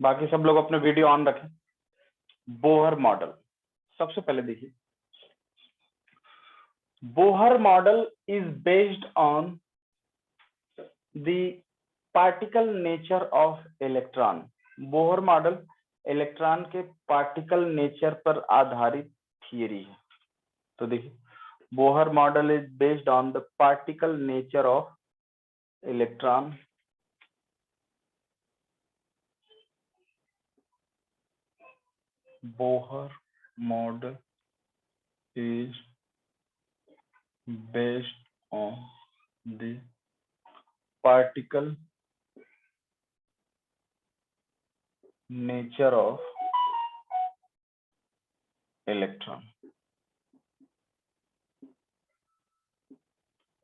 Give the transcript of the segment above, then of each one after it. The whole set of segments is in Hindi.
बाकी सब लोग अपने वीडियो ऑन रखें। बोहर मॉडल, सबसे पहले देखिए, Bohr model is based on the particle nature of electron. Bohr model electron के पार्टिकल नेचर पर आधारित थियरी है। तो देखिए, Bohr model is based on the particle nature of electron Bohr model is based on the particle nature of electron।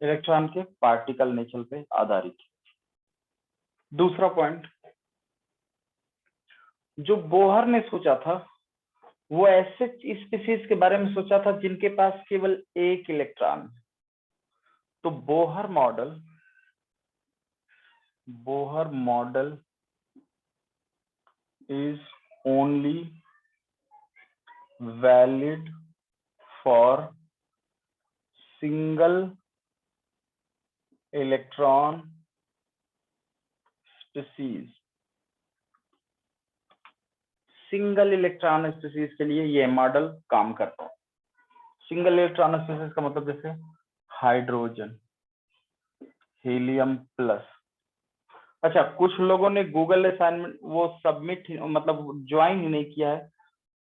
Electron के पार्टिकल नेचर पे आधारित। दूसरा पॉइंट, जो बोहर ने सोचा था वो ऐसे स्पीशीज के बारे में सोचा था जिनके पास केवल एक इलेक्ट्रॉन। तो Bohr model is only valid for single electron species। Single electron species के लिए ये मॉडल काम करता है। सिंगल इलेक्ट्रॉन स्पीशीज का मतलब जैसे हाइड्रोजन, हीलियम प्लस। अच्छा, कुछ लोगों ने गूगल असाइनमेंट वो सबमिट मतलब ज्वाइन ही नहीं किया है,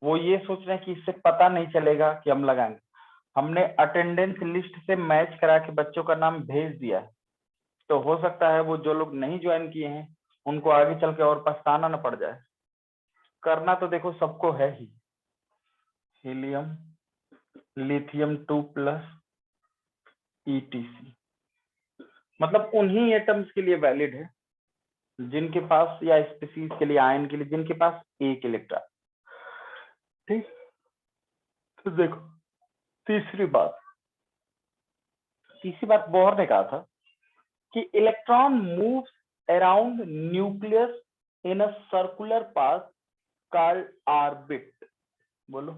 वो ये सोच रहे हैं कि इससे पता नहीं चलेगा कि हम लगाएंगे। हमने अटेंडेंस लिस्ट से मैच करा के बच्चों का नाम भेज दिया है, तो हो सकता है वो जो लोग नहीं ज्वाइन किए हैं उनको आगे चल के और पछताना न पड़ जाए। करना तो देखो सबको है ही, हीलियम, लिथियम 2+ ETC, मतलब उन्हीं एटम्स के लिए वैलिड है जिनके पास, या स्पीशीज के लिए, आयन के लिए जिनके पास एक इलेक्ट्रॉन। ठीक, तो देखो तीसरी बात बोहर ने कहा था कि electron moves around nucleus in a circular path called orbit. बोलो,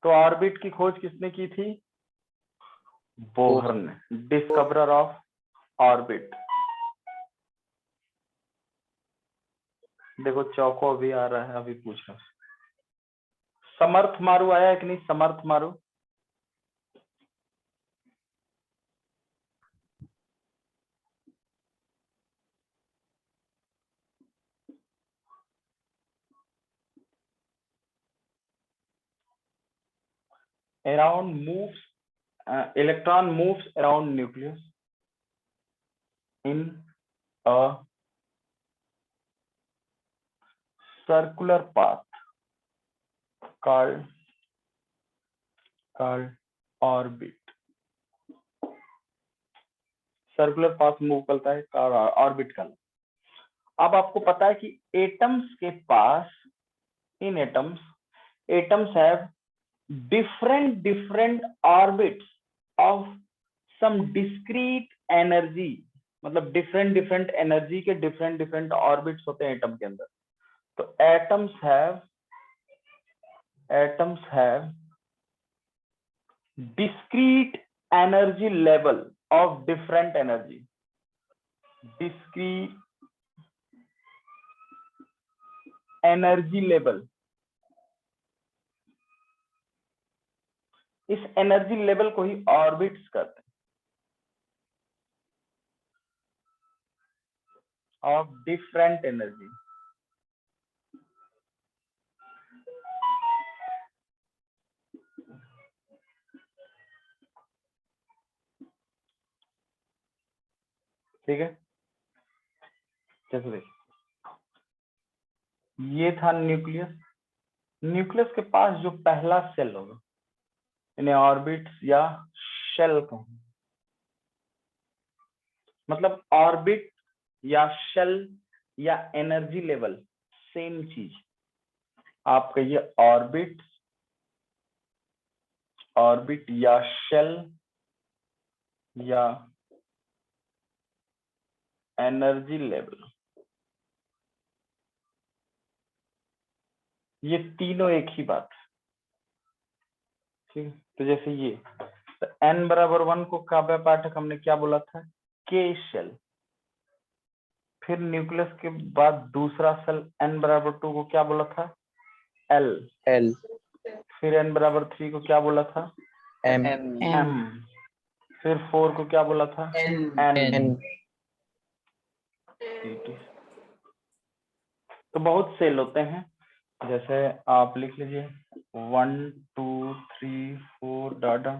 तो ऑर्बिट की खोज किसने की थी? बोहर ने, डिस्कवरर ऑफ ऑर्बिट। देखो चौको भी आ रहा है, अभी पूछ रहा हूं। समर्थ मारू आया है कि नहीं? समर्थ मारू, around moves electron moves around nucleus in a circular path called orbit। Circular path move करता है ऑर्बिट का। अब आपको पता है कि एटम्स के पास, इन atoms have different orbits of some discrete energy, मतलब different एनर्जी के different ऑर्बिट्स होते हैं एटम के अंदर। तो atoms have discrete energy level of different energy, discrete energy level। इस एनर्जी लेवल को ही ऑर्बिट्स कहते हैं, ऑफ डिफरेंट एनर्जी। ठीक है, जैसे देखिए ये था न्यूक्लियस। न्यूक्लियस के पास जो पहला सेल होगा इन्हें ऑर्बिट्स या शेल कहें। मतलब ऑर्बिट या शेल या एनर्जी लेवल सेम चीज। आप कहिए ऑर्बिट या शेल या एनर्जी लेवल, ये तीनों एक ही बात है। ठीक, तो जैसे ये तो n बराबर 1 को काव्य पाठक हमने क्या बोला था, के शेल। फिर न्यूक्लियस के बाद दूसरा सेल n बराबर 2 को क्या बोला था, एल। फिर n बराबर 3 को क्या बोला था, एम। फिर 4 को क्या बोला था, एन। तो बहुत सेल होते हैं, जैसे आप लिख लीजिए 1 2 3 4 डाटा,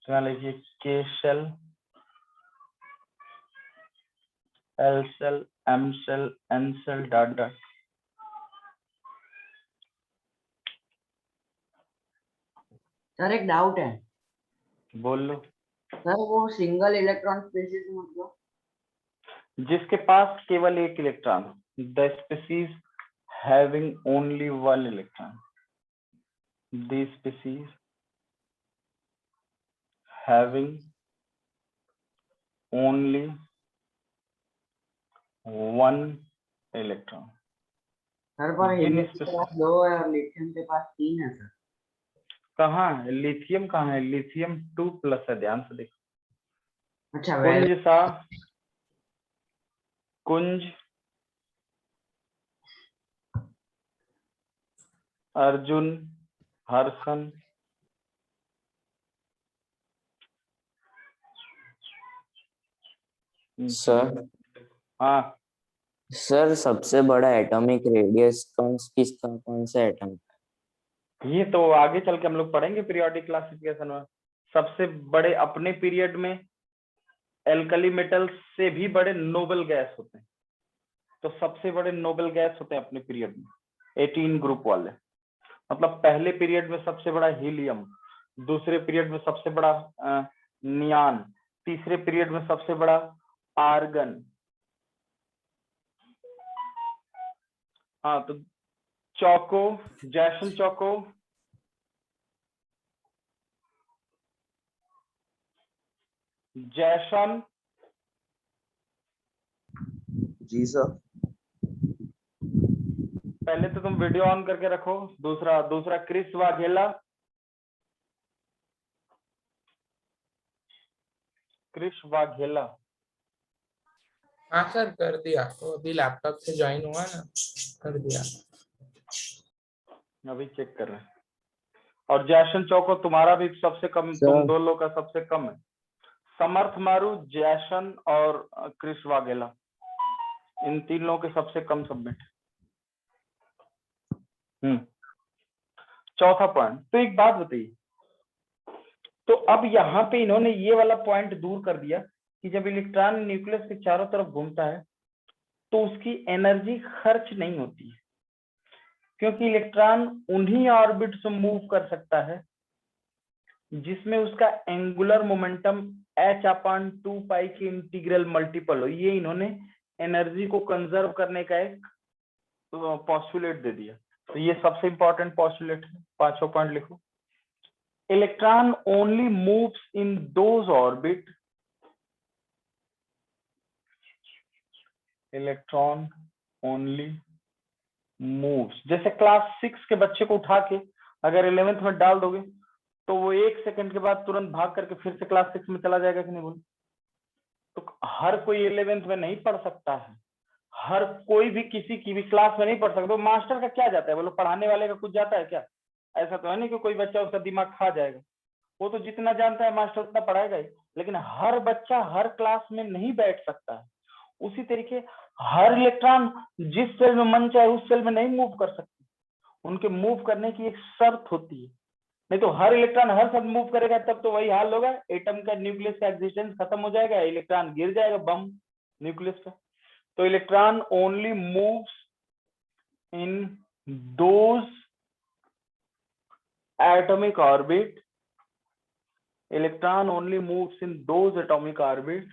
तो यहाँ लिखिए K shell, L shell, M shell, N shell, dot dot. Sir एक डाउट है, बोल लो। सर वो सिंगल इलेक्ट्रॉन स्पीशीज मतलब जिसके पास केवल एक electron, the species having only one electron, the species having only one electron. Sir पर जिन हीलियम के पास 2 है और लिथियम के पास 3 है सर। कहाँ है लिथियम, कहाँ है लिथियम 2+ है, ध्यान से देखो। अच्छा कुंज सा, कुंज, अर्जुन, हर्षन, सर हाँ सर सबसे बड़ा एटॉमिक रेडियस किसका, कौन सा एटम? ये तो आगे चल के हम लोग पढ़ेंगे पीरियोडिक क्लासिफिकेशन में। सबसे बड़े अपने पीरियड में एल्कली मेटल से भी बड़े नोबल गैस होते हैं, तो सबसे बड़े नोबल गैस होते हैं अपने पीरियड में 18 ग्रुप वाले। मतलब पहले पीरियड में सबसे बड़ा हीलियम, दूसरे पीरियड में सबसे बड़ा नियान, तीसरे पीरियड में सबसे बड़ा आर्गन। हाँ तो चौको, जैसन चौको, जैसन। जी सर। पहले तो तुम वीडियो ऑन करके रखो। दूसरा क्रिस वाघेला, क्रिस वाघेला। हाँ सर कर दिया, तो अभी लैपटॉप से ज्वाइन हुआ ना, कर दिया। अभी चेक कर रहे हैं। और जैसन चौको तुम्हारा भी सबसे कम, तुम दो लोग का सबसे कम है। समर्थ मारू, जैसन और क्रिस वाघेला, इन 3 लोगों के सबसे कम सबमिट। चौथा पॉइंट, तो एक बात बताइए, तो अब यहाँ पे इन्होंने ये वाला पॉइंट दूर कर दिया कि जब इलेक्ट्रॉन न्यूक्लियस के चारों तरफ घूमता है तो उसकी एनर्जी खर्च नहीं होती है, क्योंकि इलेक्ट्रॉन उन्हीं ऑर्बिट से मूव कर सकता है जिसमें उसका एंगुलर मोमेंटम h/2π की इंटीग्रल मल्टीपल हो। ये इन्होंने एनर्जी को कंजर्व करने का एक पॉस्टुलेट दे दिया। तो ये सबसे इंपॉर्टेंट पॉस्टुलेट है, 5वां पॉइंट लिखो। Electron only moves in those orbit, electron only moves, जैसे क्लास 6 के बच्चे को उठा के अगर 11th में डाल दोगे तो वो 1 सेकंड के बाद तुरंत भाग करके फिर से क्लास 6 में चला जाएगा कि नहीं बोलो। तो हर कोई 11th में नहीं पढ़ सकता है, हर कोई भी किसी की भी क्लास में नहीं पढ़ सकता। तो मास्टर का क्या जाता है बोलो, पढ़ाने वाले का कुछ जाता है क्या? ऐसा तो है नहीं कि कोई बच्चा उसका दिमाग खा जाएगा, वो तो जितना जानता है मास्टर उतना पढ़ाएगा ही। लेकिन हर बच्चा हर क्लास में नहीं बैठ सकता है। उसी तरीके हर इलेक्ट्रॉन जिस सेल में मन चाहे उस सेल में नहीं मूव कर सकते, उनके मूव करने की एक शर्त होती है। नहीं तो हर इलेक्ट्रॉन हर सब मूव करेगा तब तो वही हाल होगा, एटम का न्यूक्लियस का एग्जिस्टेंस खत्म हो जाएगा, इलेक्ट्रॉन गिर जाएगा बम न्यूक्लियस पे। तो electron only moves in those atomic orbit, electron only moves in those atomic orbit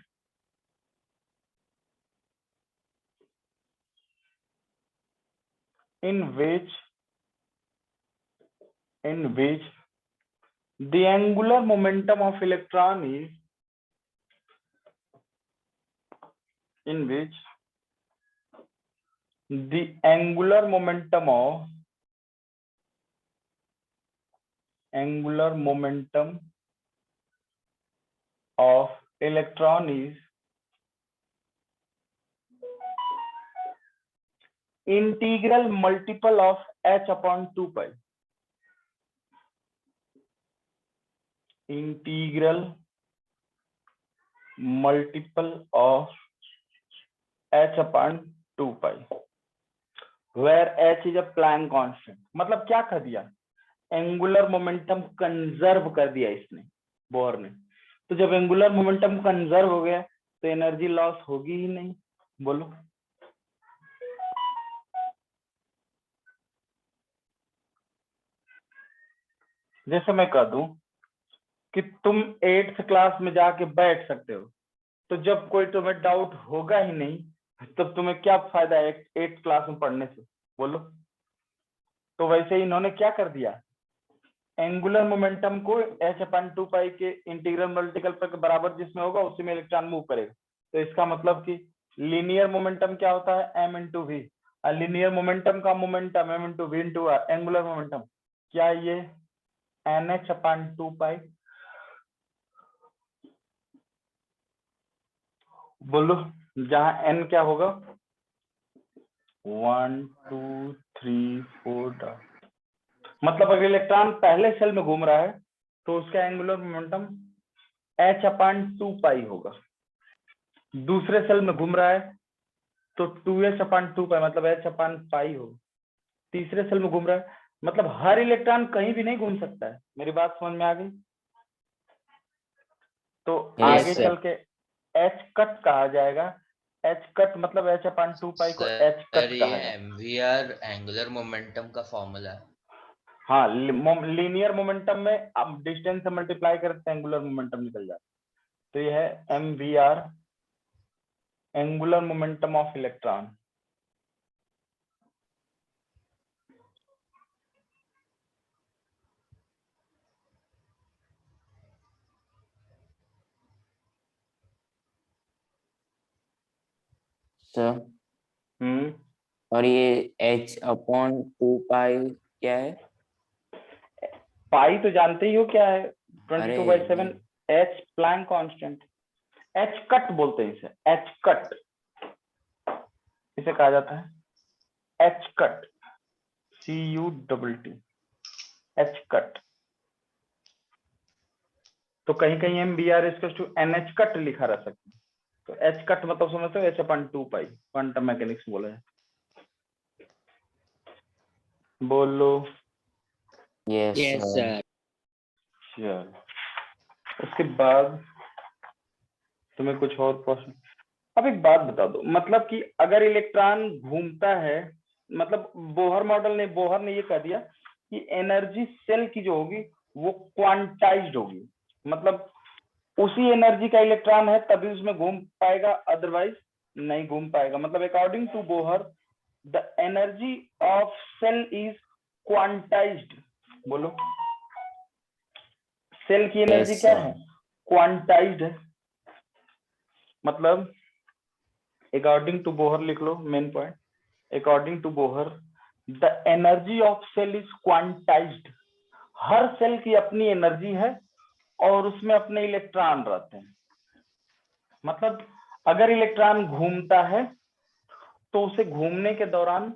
in which the angular momentum of electron is the angular momentum of electron is integral multiple of h upon 2 pi. Integral multiple of h upon 2 pi, where h is a Planck constant. मतलब क्या कर दिया, एंगुलर मोमेंटम कंजर्व कर दिया इसने, बोर ने। तो जब एंगुलर मोमेंटम कंजर्व हो गया तो एनर्जी लॉस होगी ही नहीं। बोलो, जैसे मैं कह दूं कि तुम 8th क्लास में जाके बैठ सकते हो, तो जब कोई तुम्हें डाउट होगा ही नहीं तब तुम्हें क्या फायदा है 8th क्लास में पढ़ने से। बोलो, तो वैसे ही इन्होंने क्या कर दिया, एंगुलर मोमेंटम को h/2 पाई के इंटीग्रल मल्टीपल पर के बराबर जिसमें होगा उसी में इलेक्ट्रॉन मूव करेगा। तो इसका मतलब कि लीनियर मोमेंटम क्या होता है, m into v. Linear momentum का momentum m into v into r, angular momentum क्या ये nh/2 पाई। बोलो, जहां n क्या होगा 1 2 3 4। मतलब अगर इलेक्ट्रॉन पहले सेल में घूम रहा है तो उसका एंगुलर मोमेंटम h/2 पाई होगा। दूसरे सेल में घूम रहा है तो 2h/2 पाई मतलब h/पाई होगा। तीसरे सेल में घूम रहा है मतलब हर इलेक्ट्रॉन कहीं भी नहीं घूम सकता है। मेरी बात समझ में आ गई? तो Yes, आगे sir. चल के h कट कहा जाएगा। h कट मतलब h/2 पाई को h सर कट ये कहा जाएगा। एमवीआर एंगुलर मोमेंटम का फॉर्मूला है। हाँ, लीनियर मोमेंटम में अब डिस्टेंस से मल्टीप्लाई करते एंगुलर मोमेंटम निकल जाता है। तो यह है mvr angular momentum of electron. Sir, hmm, और ये h/2 पाई क्या है? पाई तो जानते ही हो क्या है, अरे 22/7 h Planck constant. h cut बोलते हैं इसे, h कट इसे कहा जाता है, h cut CUTT, h cut. तो कहीं कहीं MBR NH कट लिखा रह सकता है। तो h कट मतलब समझते हो h/2 पाई, क्वांटम मैकेनिक्स बोला है। बोलो, यस सर। चल उसके बाद तुम्हें कुछ और प्रश्न? अब एक बात बता दो, मतलब कि अगर इलेक्ट्रॉन घूमता है, मतलब बोहर ने ये कह दिया कि एनर्जी सेल की जो होगी वो क्वांटाइज्ड होगी। मतलब उसी एनर्जी का इलेक्ट्रॉन है तभी उसमें घूम पाएगा, अदरवाइज नहीं घूम पाएगा। मतलब according to Bohr the energy of shell is quantised. बोलो, सेल की एनर्जी Yes, क्या sir. है, क्वांटाइज्ड है। मतलब अकॉर्डिंग टू बोहर लिख लो main point, according to Bohr the energy of shell is quantised. हर सेल की अपनी एनर्जी है और उसमें अपने इलेक्ट्रॉन रहते हैं। मतलब अगर इलेक्ट्रॉन घूमता है तो उसे घूमने के दौरान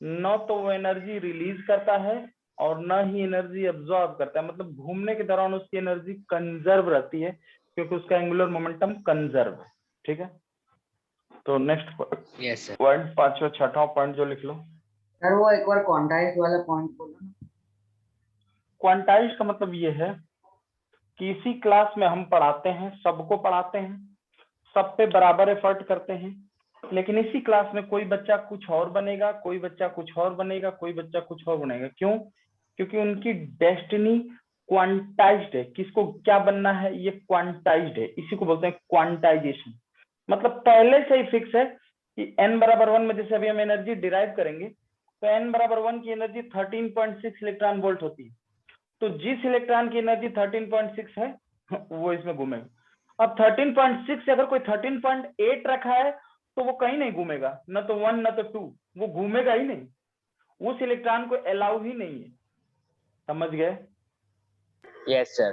न तो वो एनर्जी रिलीज करता है और न ही एनर्जी एब्जॉर्ब करता है। मतलब घूमने के दौरान उसकी एनर्जी कंजर्व रहती है क्योंकि उसका एंगुलर मोमेंटम कंजर्व है। ठीक है, तो नेक्स्ट यस सर। पॉइंट, पांचवा छठा पॉइंट जो लिख लो। सर वो एक बार क्वांटाइज वाला पॉइंट बोलो ना। क्वांटाइज का मतलब ये है कि इसी क्लास में हम पढ़ाते हैं, सबको पढ़ाते हैं, सब पे बराबर एफर्ट करते हैं, लेकिन इसी क्लास में कोई बच्चा कुछ और बनेगा, कोई बच्चा कुछ और बनेगा, कोई बच्चा कुछ और बनेगा। क्यों? क्योंकि उनकी डेस्टिनी क्वांटाइज्ड है। किसको क्या बनना है, ये क्वांटाइज्ड है, इसी को बोलते हैं क्वांटाइजेशन। मतलब पहले से ही फिक्स है कि n बराबर 1 में जैसे अभी हम एनर्जी डिराइव करेंगे तो n बराबर 1 की एनर्जी 13.6 इलेक्ट्रॉन वोल्ट होती है। तो जिस इलेक्ट्रॉन की एनर्जी 13.6 है वो इसमें घूमेगा। अब 13.6 से अगर कोई 13.8 रखा है तो वो कहीं नहीं घूमेगा, न तो 1 न तो 2, वो घूमेगा ही नहीं, उस इलेक्ट्रॉन को अलाउ ही नहीं है। समझ गए? Yes, sir.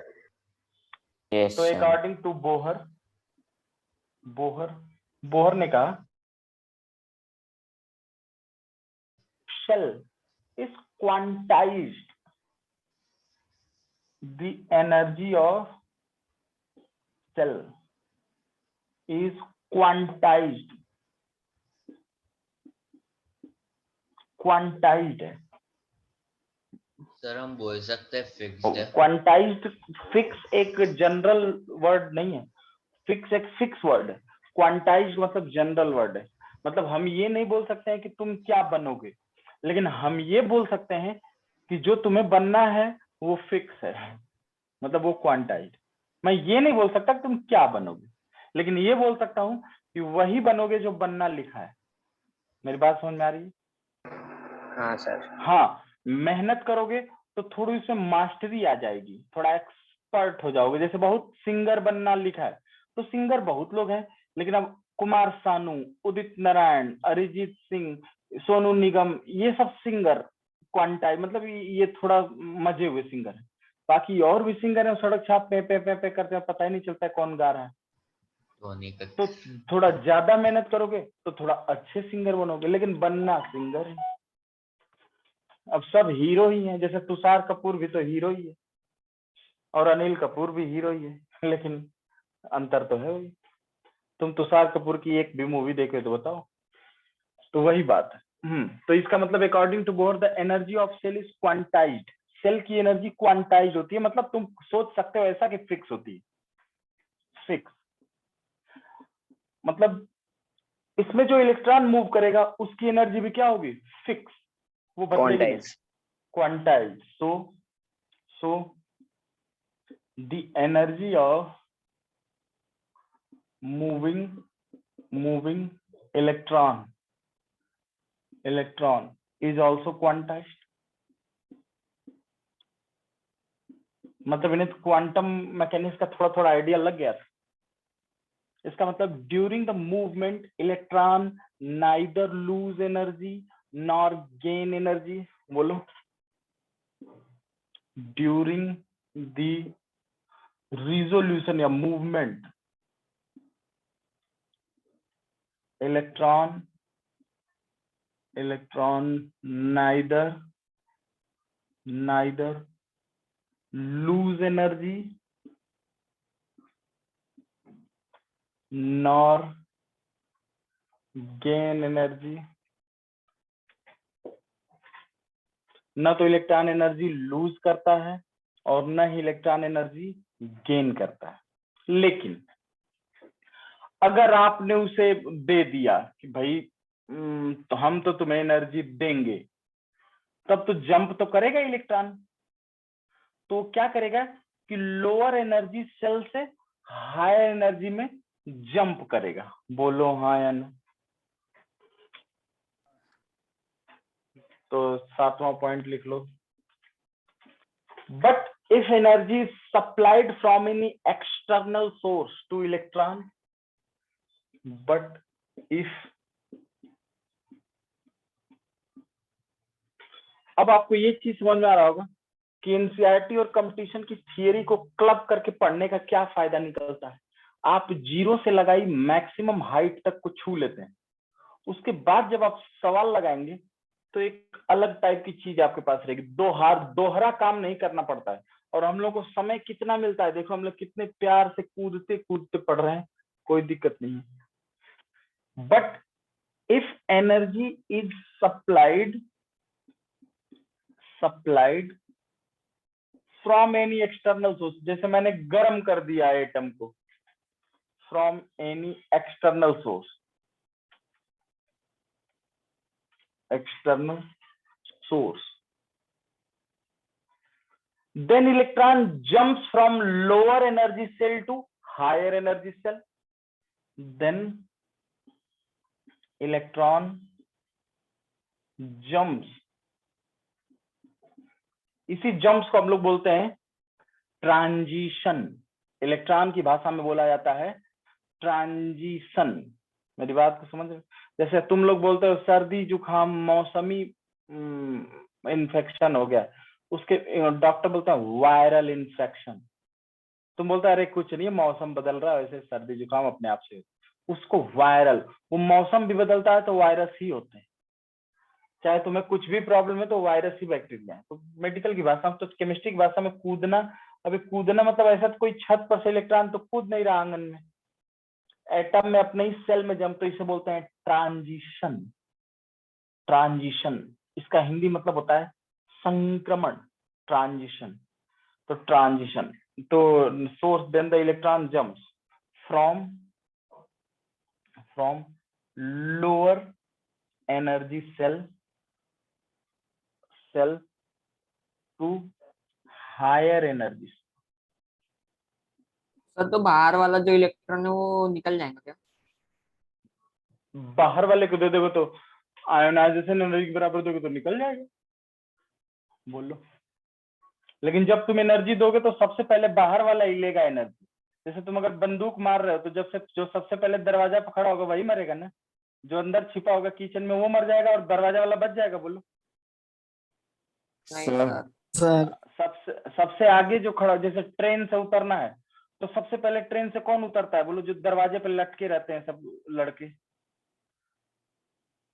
yes तो sir. अकॉर्डिंग टू बोहर ने कहा shell is quantized, the energy of cell is quantized है। सर हम बोल सकते हैं फिक्स्ड है। क्वांटाइज्ड, फिक्स एक जनरल वर्ड नहीं है, फिक्स एक फिक्स वर्ड है, क्वांटाइज्ड मतलब जनरल वर्ड है। मतलब हम ये नहीं बोल सकते हैं कि तुम क्या बनोगे, लेकिन हम ये बोल सकते हैं कि जो तुम्हें बनना है वो फिक्स है, मतलब वो क्वांटाइज्ड। मैं ये नहीं बोल सकता कि तुम क्या बनोगे, लेकिन ये बोल सकता हूं कि वही बनोगे जो बनना लिखा है। मेरी बात समझ में आ रही है? हाँ सर। हाँ, मेहनत करोगे तो थोड़ी उसमें मास्टरी आ जाएगी, थोड़ा एक्सपर्ट हो जाओगे। जैसे बहुत सिंगर बनना लिखा है, तो सिंगर बहुत लोग हैं, लेकिन अब कुमार सानू, उदित नारायण, अरिजीत सिंह, सोनू निगम, ये सब सिंगर क्वांटाइज, मतलब ये थोड़ा मजे हुए सिंगर है। बाकी और भी सिंगर है, सड़क छाप पे पे पे पे करते हैं, पता ही नहीं चलता है कौन गा रहा है। तो थोड़ा ज्यादा मेहनत करोगे तो थोड़ा अच्छे सिंगर बनोगे, लेकिन बनना सिंगर है। अब सब हीरो ही हैं, जैसे तुषार कपूर भी तो हीरो ही है, और अनिल कपूर भी हीरो ही है, लेकिन अंतर तो है वही। तुम तुषार कपूर की एक भी मूवी देखे तो बताओ। तो वही बात है। तो इसका मतलब according to Bohr the energy of shell is quantised, shell की एनर्जी क्वांटाइज होती है, मतलब तुम सोच सकते हो ऐसा कि फिक्स होती है। फिक्स मतलब इसमें जो इलेक्ट्रॉन मूव करेगा उसकी एनर्जी भी क्या होगी? फिक्स, वो बदलेगी नहीं, quantize. so the energy of moving electron is also quantized। मतलब इन्हें क्वांटम मैकेनिक्स का थोड़ा थोड़ा आइडिया लग गया था। इसका मतलब during the movement electron neither lose energy nor gain energy. बोलो, ड्यूरिंग द रिजोल्यूशन या movement electron neither lose energy nor gain energy। न तो इलेक्ट्रॉन एनर्जी लूज करता है और न ही इलेक्ट्रॉन एनर्जी गेन करता है। लेकिन अगर आपने उसे दे दिया कि भाई तो हम तो तुम्हें एनर्जी देंगे, तब तो जंप तो करेगा इलेक्ट्रॉन। तो क्या करेगा कि लोअर एनर्जी सेल से हायर एनर्जी में जंप करेगा। बोलो हाँ या नो। तो 7वां पॉइंट लिख लो। But if energy supplied from any external source to electron, but if, अब आपको ये चीज समझ में आ रहा होगा कि एनसीईआरटी और कंपटीशन की थियरी को क्लब करके पढ़ने का क्या फायदा निकलता है। आप 0 से लगाई मैक्सिमम हाइट तक को छू लेते हैं, उसके बाद जब आप सवाल लगाएंगे तो एक अलग टाइप की चीज आपके पास रहेगी। दोहरा काम नहीं करना पड़ता है। और हम लोग को समय कितना मिलता है, देखो हम लोग कितने प्यार से कूदते कूदते पढ़ रहे हैं, कोई दिक्कत नहीं है। But if energy is supplied from any external source, जैसे मैंने गर्म कर दिया एटम को, from any external source, then electron jumps from lower energy cell to higher energy cell, then electron jumps, इसी जंप्स को हम लोग बोलते हैं ट्रांजिशन। इलेक्ट्रॉन की भाषा में बोला जाता है ट्रांजिशन। मेरी बात को समझ रहे हो? जैसे तुम लोग बोलते हो सर्दी जुकाम मौसमी इन्फेक्शन हो गया, उसके डॉक्टर बोलता है वायरल इन्फेक्शन। तुम बोलते हो अरे कुछ नहीं, मौसम बदल रहा है, वैसे सर्दी जुकाम अपने आप से। उसको वायरल, वो मौसम भी बदलता है तो वायरस ही होते हैं। चाहे तुम्हें कुछ भी प्रॉब्लम है तो वायरस ही बैक्टीरिया है। तो मेडिकल की भाषा में, तो केमिस्ट्री की भाषा में कूदना, अभी कूदना मतलब ऐसा तो कोई छत पर से इलेक्ट्रॉन तो कूद नहीं रहा आंगन में, एटम में अपने ही सेल में जम, तो इसे बोलते हैं ट्रांजिशन। ट्रांजिशन इसका हिंदी मतलब होता है संक्रमण, ट्रांजिशन। तो ट्रांजिशन, तो source then the electron jumps from lower energy shell to higher energy. Sir तो बाहर वाला जो इलेक्ट्रॉन है वो निकल जाएगा क्या? बाहर वाले को दे दोगे तो आयोनाइजेशन एनर्जी के बराबर दोगे तो निकल जाएगा, बोलो। लेकिन जब तुम एनर्जी दोगे तो सबसे पहले बाहर वाला ही लेगा एनर्जी। जैसे तुम अगर बंदूक मार रहे हो तो जो सबसे पहले दरवाजा पर खड़ा होगा वही मरेगा ना, जो अंदर छिपा होगा किचन में वो मर जाएगा और दरवाजा वाला बच जाएगा, बोलो। नहीं सर सर। सबसे आगे जो खड़ा, जैसे ट्रेन से उतरना है तो सबसे पहले ट्रेन से कौन उतरता है, बोलो? जो दरवाजे पे लटके रहते हैं सब लड़के।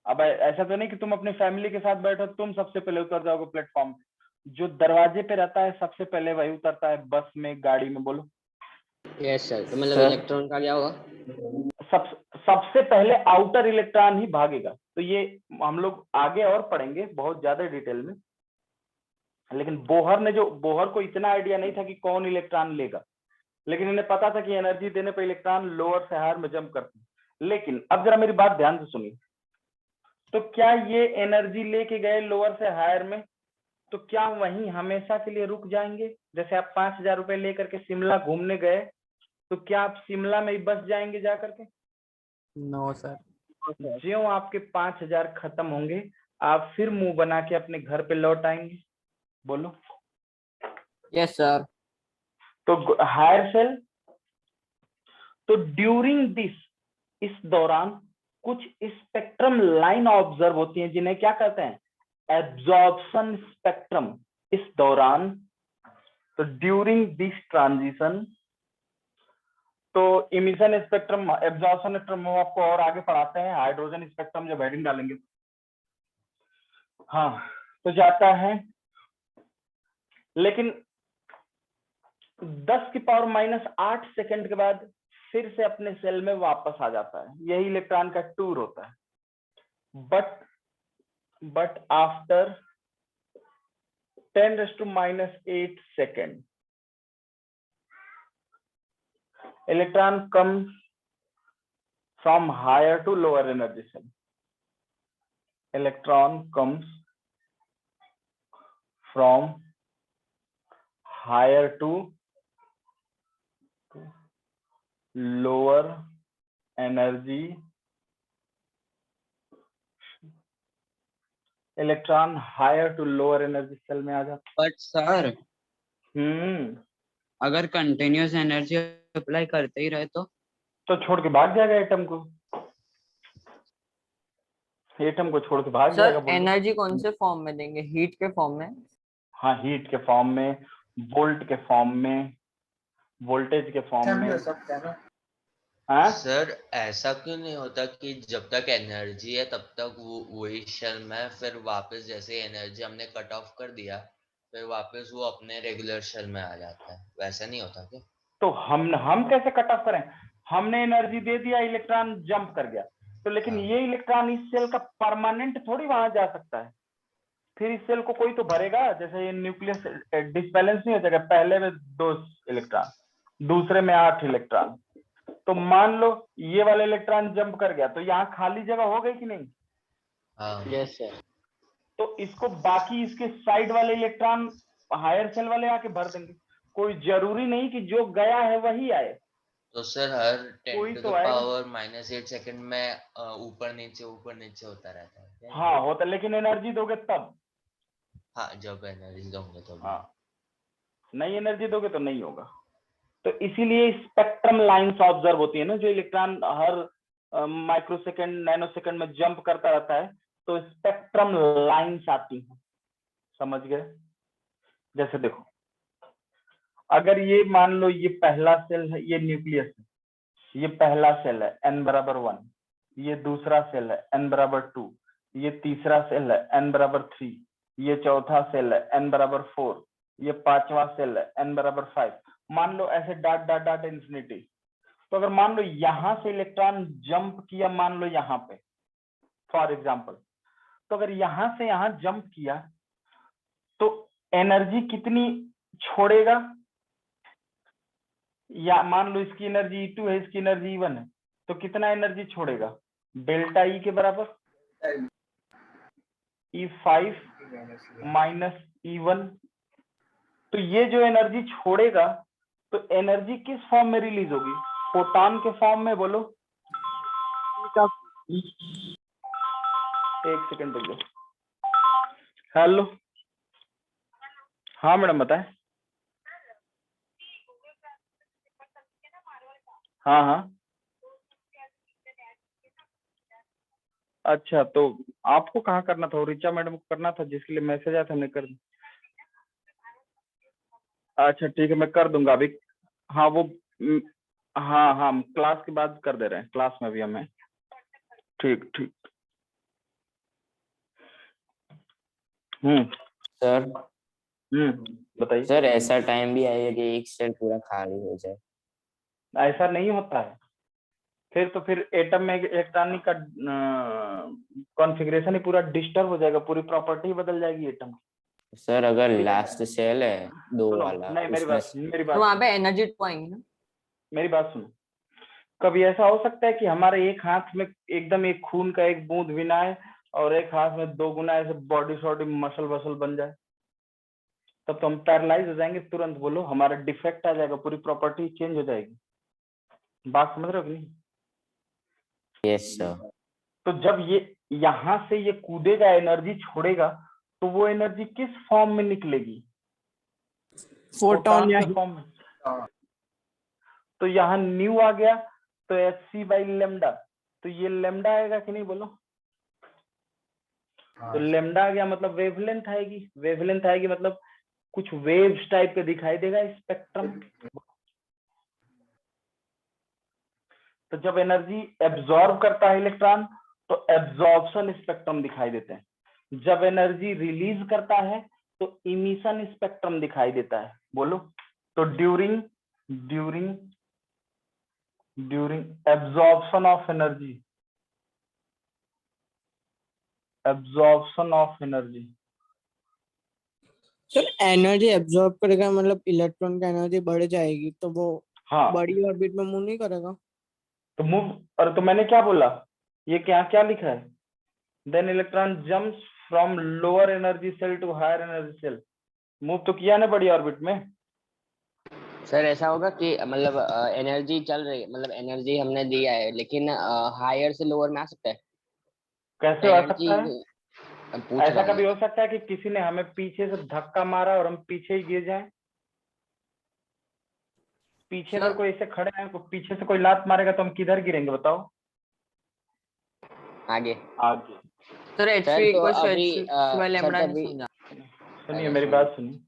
अब ऐसा तो नहीं कि तुम अपनी फैमिली के साथ बैठो तुम सबसे पहले उतर जाओगे प्लेटफॉर्म पे। जो दरवाजे पे रहता है सबसे पहले वही उतरता है, बस में, गाड़ी में, बोलो। यस सर, तो मतलब सर इलेक्ट्रॉन का क्या होगा? सबसे पहले आउटर इलेक्ट्रॉन ही भागेगा। तो ये हम लोग आगे और पढ़ेंगे बहुत ज्यादा डिटेल में, लेकिन बोहर को इतना आइडिया नहीं था कि कौन इलेक्ट्रॉन लेगा, लेकिन इन्हें पता था कि एनर्जी देने पर इलेक्ट्रॉन लोअर से हायर में जंप करते हैं। लेकिन अब जरा मेरी बात ध्यान से सुनिए, तो क्या ये एनर्जी लेके गए लोअर से हायर में, तो क्या वहीं हमेशा के लिए रुक जाएंगे? जैसे आप 5,000 रुपए लेकर के शिमला घूमने गए, तो क्या आप शिमला में ही बस जाएंगे जा करके? No sir. ज्यों आपके 5,000 खत्म होंगे आप फिर मुंह बना के अपने घर पे लौट आएंगे, बोलो। Yes sir. तो हायर सेल, तो ड्यूरिंग दिस, इस दौरान कुछ स्पेक्ट्रम लाइन ऑब्जर्व होती हैं जिन्हें क्या कहते हैं, एब्जॉर्प्शन स्पेक्ट्रम। इस दौरान, तो ड्यूरिंग दिस ट्रांजिशन, तो इमिशन स्पेक्ट्रम, एब्जॉर्प्शन स्पेक्ट्रम आपको और आगे पढ़ाते हैं, हाइड्रोजन स्पेक्ट्रम जब हेडिंग डालेंगे। हाँ, तो जाता है, लेकिन 10⁻⁸ सेकंड के बाद फिर से अपने सेल में वापस आ जाता है। यही इलेक्ट्रॉन का टूर होता है। But after 10⁻⁸ second, electron comes from higher to lower energy shell. Electron comes from higher to lower energy, electron higher to lower energy shell में आ जाता। बट सर हम्म, अगर कंटिन्यूअस एनर्जी अप्लाई करते ही रहे तो छोड़ के भाग जाएगा एटम को, एटम को छोड़ के भाग जाएगा, सर बोलो। एनर्जी कौन से फॉर्म में देंगे? हीट के फॉर्म में? हाँ, हीट के फॉर्म में, वोल्ट के फॉर्म में, वोल्टेज के फॉर्म में। हाँ? सर ऐसा क्यों नहीं होता कि जब तक एनर्जी है तब तक वो वही शेल में, फिर वापस जैसे एनर्जी हमने कट ऑफ कर दिया फिर वापस वो अपने रेगुलर शेल में आ जाता है, वैसा नहीं होता क्या? तो हम कैसे कट ऑफ करें? हमने एनर्जी दे दिया, इलेक्ट्रॉन जंप कर गया, तो लेकिन हाँ। ये इलेक्ट्रॉन इस सेल का परमानेंट थोड़ी वहां जा सकता है। फिर इस सेल को कोई तो भरेगा। जैसे ये न्यूक्लियस डिसबैलेंस नहीं हो जाएगा, पहले में 2 इलेक्ट्रॉन, दूसरे में 8 इलेक्ट्रॉन। तो मान लो ये वाला इलेक्ट्रॉन जंप कर गया, तो यहाँ खाली जगह हो गई कि नहीं? हाँ। Yes sir. तो इसको बाकी इसके साइड वाले इलेक्ट्रॉन हायर सेल वाले आके भर देंगे। कोई जरूरी नहीं कि जो गया है वही आए, तो सर हर कोई 10 तो टू द आएगा। पावर -8 सेकंड में ऊपर नीचे होता रहता है क्या? हाँ होता, लेकिन एनर्जी दोगे तब। हाँ, जब एनर्जी दूंगे तो हाँ, नहीं एनर्जी दोगे तो नहीं होगा। तो इसीलिए स्पेक्ट्रम लाइंस ऑब्जर्व होती है ना, जो इलेक्ट्रॉन हर माइक्रोसेकंड नैनो सेकंड में जंप करता रहता है, तो स्पेक्ट्रम लाइंस आती हैं, समझ गए? जैसे देखो, अगर ये मान लो ये पहला सेल है, ये न्यूक्लियस है, ये पहला सेल है n बराबर 1, ये दूसरा सेल है n बराबर 2, ये तीसरा सेल है n बराबर 3, ये चौथा सेल है n बराबर 4, ये पांचवा सेल है n बराबर 5। मान लो ऐसे डॉट डॉट डॉट इंफिनिटी। तो अगर मान लो यहां से इलेक्ट्रॉन जंप किया, मान लो यहाँ पे फॉर एग्जाम्पल, तो अगर यहां से यहां जंप किया तो एनर्जी कितनी छोड़ेगा? या मान लो इसकी एनर्जी E2 है, इसकी एनर्जी E1 है, तो कितना एनर्जी छोड़ेगा? डेल्टा E के बराबर E5 माइनस E1। तो ये जो एनर्जी छोड़ेगा, तो एनर्जी किस फॉर्म में रिलीज होगी? फोटॉन के फॉर्म में। बोलो, एक सेकंड रुको। हेलो, हाँ मैडम बताएं। हाँ हाँ, अच्छा, तो आपको कहाँ करना था? ऋचा मैडम को करना था, जिसके लिए मैसेज आया था, हमने कर दिया। अच्छा ठीक है, मैं कर दूंगा अभी। हाँ वो हाँ हाँ, हम क्लास के बाद कर दे रहे हैं, क्लास में भी हमें। ठीक ठीक। सर बताइए। सर ऐसा टाइम भी आएगा कि एक सेल पूरा खाली हो जाए? ऐसा नहीं होता है, फिर एटम में इलेक्ट्रॉनिक का कॉन्फ़िगरेशन ही पूरा डिस्टर्ब हो जाएगा, पूरी प्रॉपर्टी बदल जाएगी एटम की। सर अगर लास्ट सेल है 2 सुनो, वाला, नहीं मेरी तो बात वहां पे एनर्जी 2 आएंगी ना। मेरी बात सुनो। कभी ऐसा हो सकता है कि हमारे एक हाथ में एकदम एक खून का एक बूंद भी ना है, और एक हाथ में 2 गुना ऐसे बॉडी शॉडी मसल वसल बन जाए? तब तो हम पैरालाइज हो जाएंगे तुरंत। बोलो, हमारा डिफेक्ट आ जाएगा, पूरी प्रॉपर्टी चेंज हो जाएगी। बात समझ रहे हो कि नहीं? Yes sir. तो जब ये यहां से ये कूदेगा, एनर्जी छोड़ेगा, तो वो एनर्जी किस फॉर्म में निकलेगी? फोटॉन के फॉर्म में। तो यहाँ न्यू आ गया, तो hc/λ, तो ये लेमडा आएगा कि नहीं? बोलो। तो लेमडा आ गया मतलब वेवलेंथ आएगी। वेवलेंथ आएगी मतलब कुछ वेव्स टाइप के दिखाई देगा स्पेक्ट्रम। तो जब एनर्जी एब्जॉर्ब करता है इलेक्ट्रॉन, तो एब्जॉर्प्शन स्पेक्ट्रम दिखाई देते हैं। जब एनर्जी रिलीज करता है, तो इमिशन स्पेक्ट्रम दिखाई देता है। बोलो। तो during absorption of energy, sir energy absorb करेगा मतलब इलेक्ट्रॉन का एनर्जी बढ़ जाएगी, तो वो हाँ बड़ी ऑर्बिट में मूव नहीं करेगा। तो मूव, और तो मैंने क्या बोला, ये क्या लिखा है? Then electron jumps from lower energy shell to higher energy shell. Move तो किया ना बड़ी ऑर्बिट में। सर ऐसा होगा कि मतलब एनर्जी चल रही है, मतलब एनर्जी हमने दिया है, लेकिन हायर से लोअर में आ सकता है। कैसे आ एनर्जी सकता है? पूछ रहा ऐसा हूँ कभी मैं। हो सकता है कि किसी ने हमें पीछे से धक्का मारा और हम पीछे ही गिर जाएं? पीछे अगर कोई ऐसे खड़े हैं, तो पीछे से कोई लात मारेगा तो हम किधर गिरेंगे बताओ? आगे सर सर hv तो इक्वल्स टू अभी hc/λ सर ने तभी समझा। सुनिए मेरी बात सुनिए।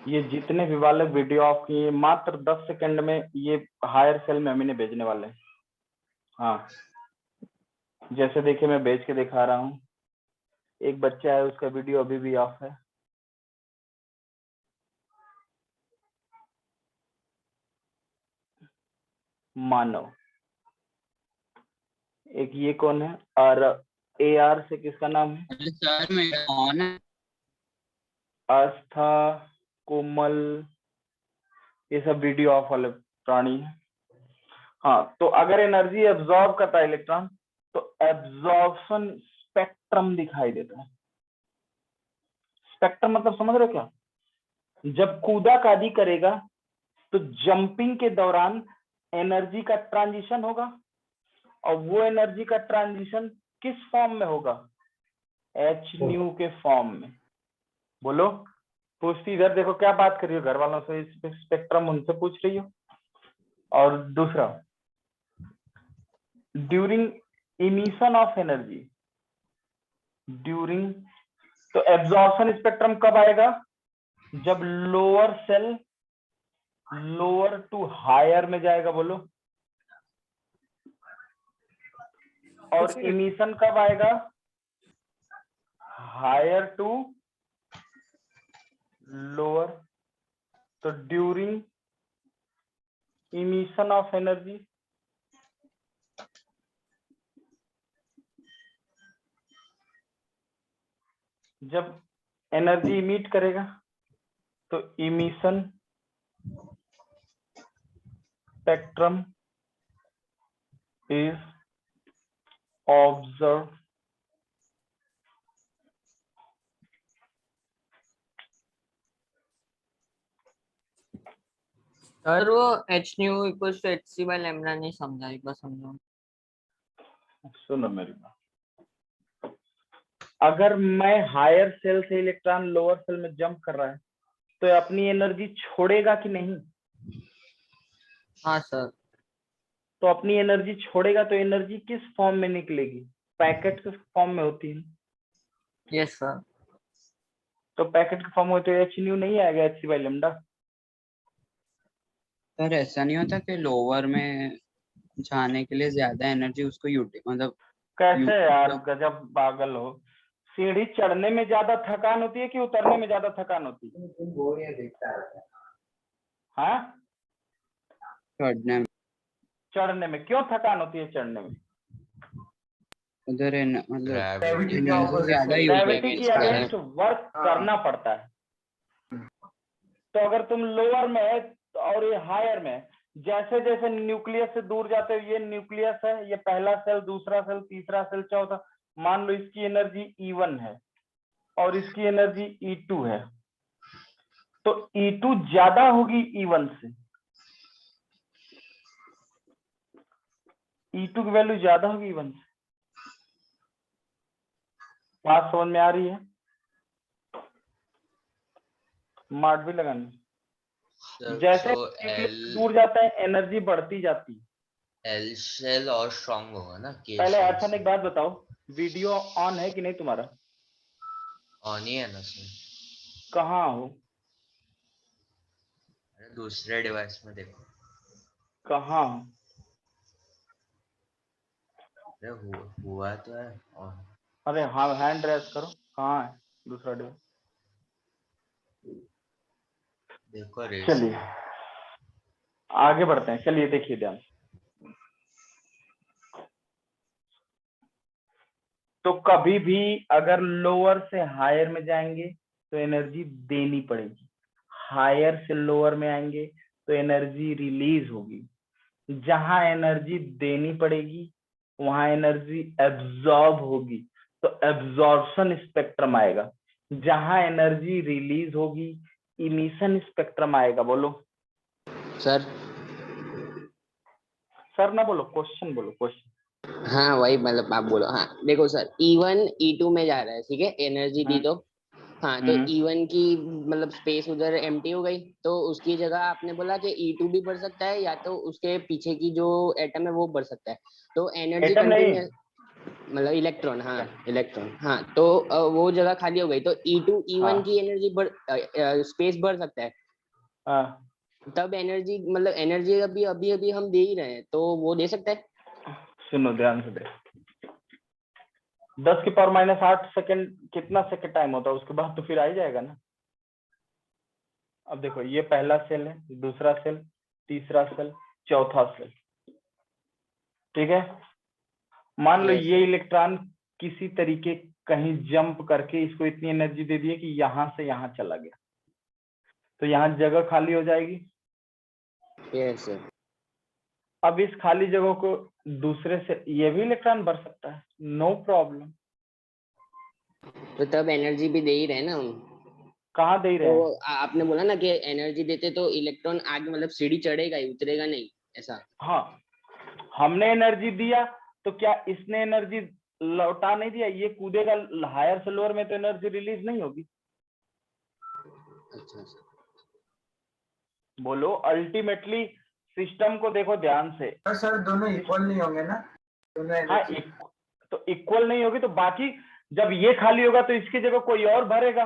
ये जितने भी वाले वीडियो ऑफ किए, मात्र 10 सेकंड में ये हायर सेल में हम इन्हें भेजने वाले हैं। हाँ, जैसे देखिए मैं भेज के दिखा रहा हूँ। एक बच्चा है, उसका वीडियो अभी भी ऑफ है। मानव, एक ये कौन है? और AR से किसका नाम है? अरे सर मेरा ऑन है। आस्था, कोमल, ये सब वीडियो ऑफ वाले प्राणी है। हाँ, तो अगर एनर्जी एब्जॉर्ब करता है इलेक्ट्रॉन, तो एब्जॉर्प्शन स्पेक्ट्रम दिखाई देता है। स्पेक्ट्रम मतलब समझ रहे हो क्या? जब कूदा कादी करेगा, तो जंपिंग के दौरान एनर्जी का ट्रांजिशन होगा, और वो एनर्जी का ट्रांजिशन किस फॉर्म में होगा? h न्यू के फॉर्म में। बोलो, पूछती इधर देखो, क्या बात कर रही हो घर वालों से? स्पेक्ट्रम उनसे पूछ रही हो। और दूसरा, during emission of energy during, तो एब्जॉर्प्शन स्पेक्ट्रम कब आएगा? जब lower shell lower to higher में जाएगा, बोलो। और इमिशन कब आएगा? Higher to lower. तो ड्यूरिंग इमिशन ऑफ एनर्जी, जब एनर्जी इमिट करेगा तो emission spectrum is observe sir वो h nu equals to h c by lambda नहीं समझा, एक बार समझाओ। सुनो मेरी बात, अगर मैं हायर सेल से इलेक्ट्रॉन लोअर सेल में जंप कर रहा है तो ये अपनी एनर्जी छोड़ेगा कि नहीं? हाँ सर। तो अपनी एनर्जी छोड़ेगा तो एनर्जी किस फॉर्म में निकलेगी? पैकेट के फॉर्म में होती है। Yes sir. तो पैकेट के फॉर्म में तो एच न्यू नहीं आएगा, h c by lambda. Sir ऐसा नहीं होता कि लोअर में जाने के लिए ज्यादा एनर्जी उसको मतलब कैसे यार, गजब पागल हो। सीढ़ी चढ़ने में ज्यादा थकान होती है कि उतरने में ज्यादा थकान होती है? हाँ, चढ़ने में क्यों थकान होती है? चढ़ने में उधर मतलब ग्रेविटी एनर्जी ज्यादा यूज ग्रेविटी की अगेंस्ट वर्क करना पड़ता है। तो अगर तुम लोअर में है और ये हायर में, जैसे जैसे न्यूक्लियस से दूर जाते हो, ये न्यूक्लियस है, ये पहला सेल, दूसरा सेल, तीसरा सेल, चौथा, मान लो इसकी एनर्जी E1 है और इसकी एनर्जी E2 है, तो E2 ज्यादा होगी E1 से। E2 की वैल्यू ज्यादा होगी E1 से। बात समझ में आ रही है? मार्ट भी लगानी। जैसे दूर जाता है एनर्जी बढ़ती जाती है। एल शेल और स्ट्रॉन्ग होगा ना, के पहले शेल अच्छा से। एक बात बताओ, वीडियो ऑन है कि नहीं तुम्हारा? ऑन ही है ना सर? कहाँ हो? अरे दूसरे डिवाइस में देखो। कहाँ हो? अरे हुआ तो है ऑन। अरे हाँ, हैंड रेस करो। कहाँ है दूसरा डिवाइस? देखो रेस। चलिए आगे बढ़ते हैं। चलिए देखिए ध्यान। तो कभी भी अगर लोअर से हायर में जाएंगे तो एनर्जी देनी पड़ेगी, हायर से लोअर में आएंगे तो एनर्जी रिलीज होगी। जहां एनर्जी देनी पड़ेगी वहां एनर्जी एब्जॉर्ब होगी, तो एब्जॉर्प्शन स्पेक्ट्रम आएगा। जहां एनर्जी रिलीज होगी इमिशन स्पेक्ट्रम आएगा। बोलो सर। सर ना बोलो, क्वेश्चन बोलो, क्वेश्चन। हाँ वही मतलब आप बोलो। हाँ देखो सर, E1 E2 में जा रहा है, ठीक है, एनर्जी दी तो। हाँ तो E1 की मतलब स्पेस उधर एम्प्टी हो गई, तो उसकी जगह आपने बोला कि E2 भी बढ़ सकता है या तो उसके पीछे की जो एटम है वो बढ़ सकता है। तो एनर्जी एटम नहीं, कंटिन्यूअस मतलब इलेक्ट्रॉन। हाँ इलेक्ट्रॉन। हाँ तो वो जगह खाली हो गई, तो E2 E1 की एनर्जी स्पेस बढ़ सकता है। हाँ। तब एनर्जी मतलब एनर्जी अभी अभी अभी हम दे ही रहे हैं, तो वो दे सकता है। सुनो ध्यान से दे। 10 की पावर -8 सेकंड कितना सेकंड टाइम होता है? उसके बाद तो फिर आ ही जाएगा ना। अब देखो ये पहला सेल है, दूसरा सेल, तीसरा सेल, चौथा सेल, ठीक है। मान लो ये इलेक्ट्रॉन किसी तरीके कहीं जंप करके इसको इतनी एनर्जी दे दी कि यहां से यहां चला गया, तो यहां जगह खाली हो जाएगी। Yes sir. अब इस खाली जगह को दूसरे से ये भी इलेक्ट्रॉन भर सकता है, नो प्रॉब्लम। तो तब एनर्जी भी दे ही रहे हैं ना हम। कहाँ दे रहे हैं? तो आपने बोला ना कि एनर्जी देते तो इलेक्ट्रॉन आगे मतलब सीढ़ी चढ़ेगा ही, उतरेगा नहीं, ऐसा। हाँ, हमने एनर्जी दिया तो क्या इसने एनर्जी लौटा नहीं दिया? ये कूदेगा हायर से लोअर में तो एनर्जी रिलीज नहीं होगी। अच्छा सर। बोलो अल्टीमेटली सिस्टम को देखो ध्यान से। सर दोनों इक्वल नहीं होंगे ना? दोनों हाँ तो इक्वल नहीं होगी, तो बाकी जब ये खाली होगा तो इसकी जगह कोई और भरेगा,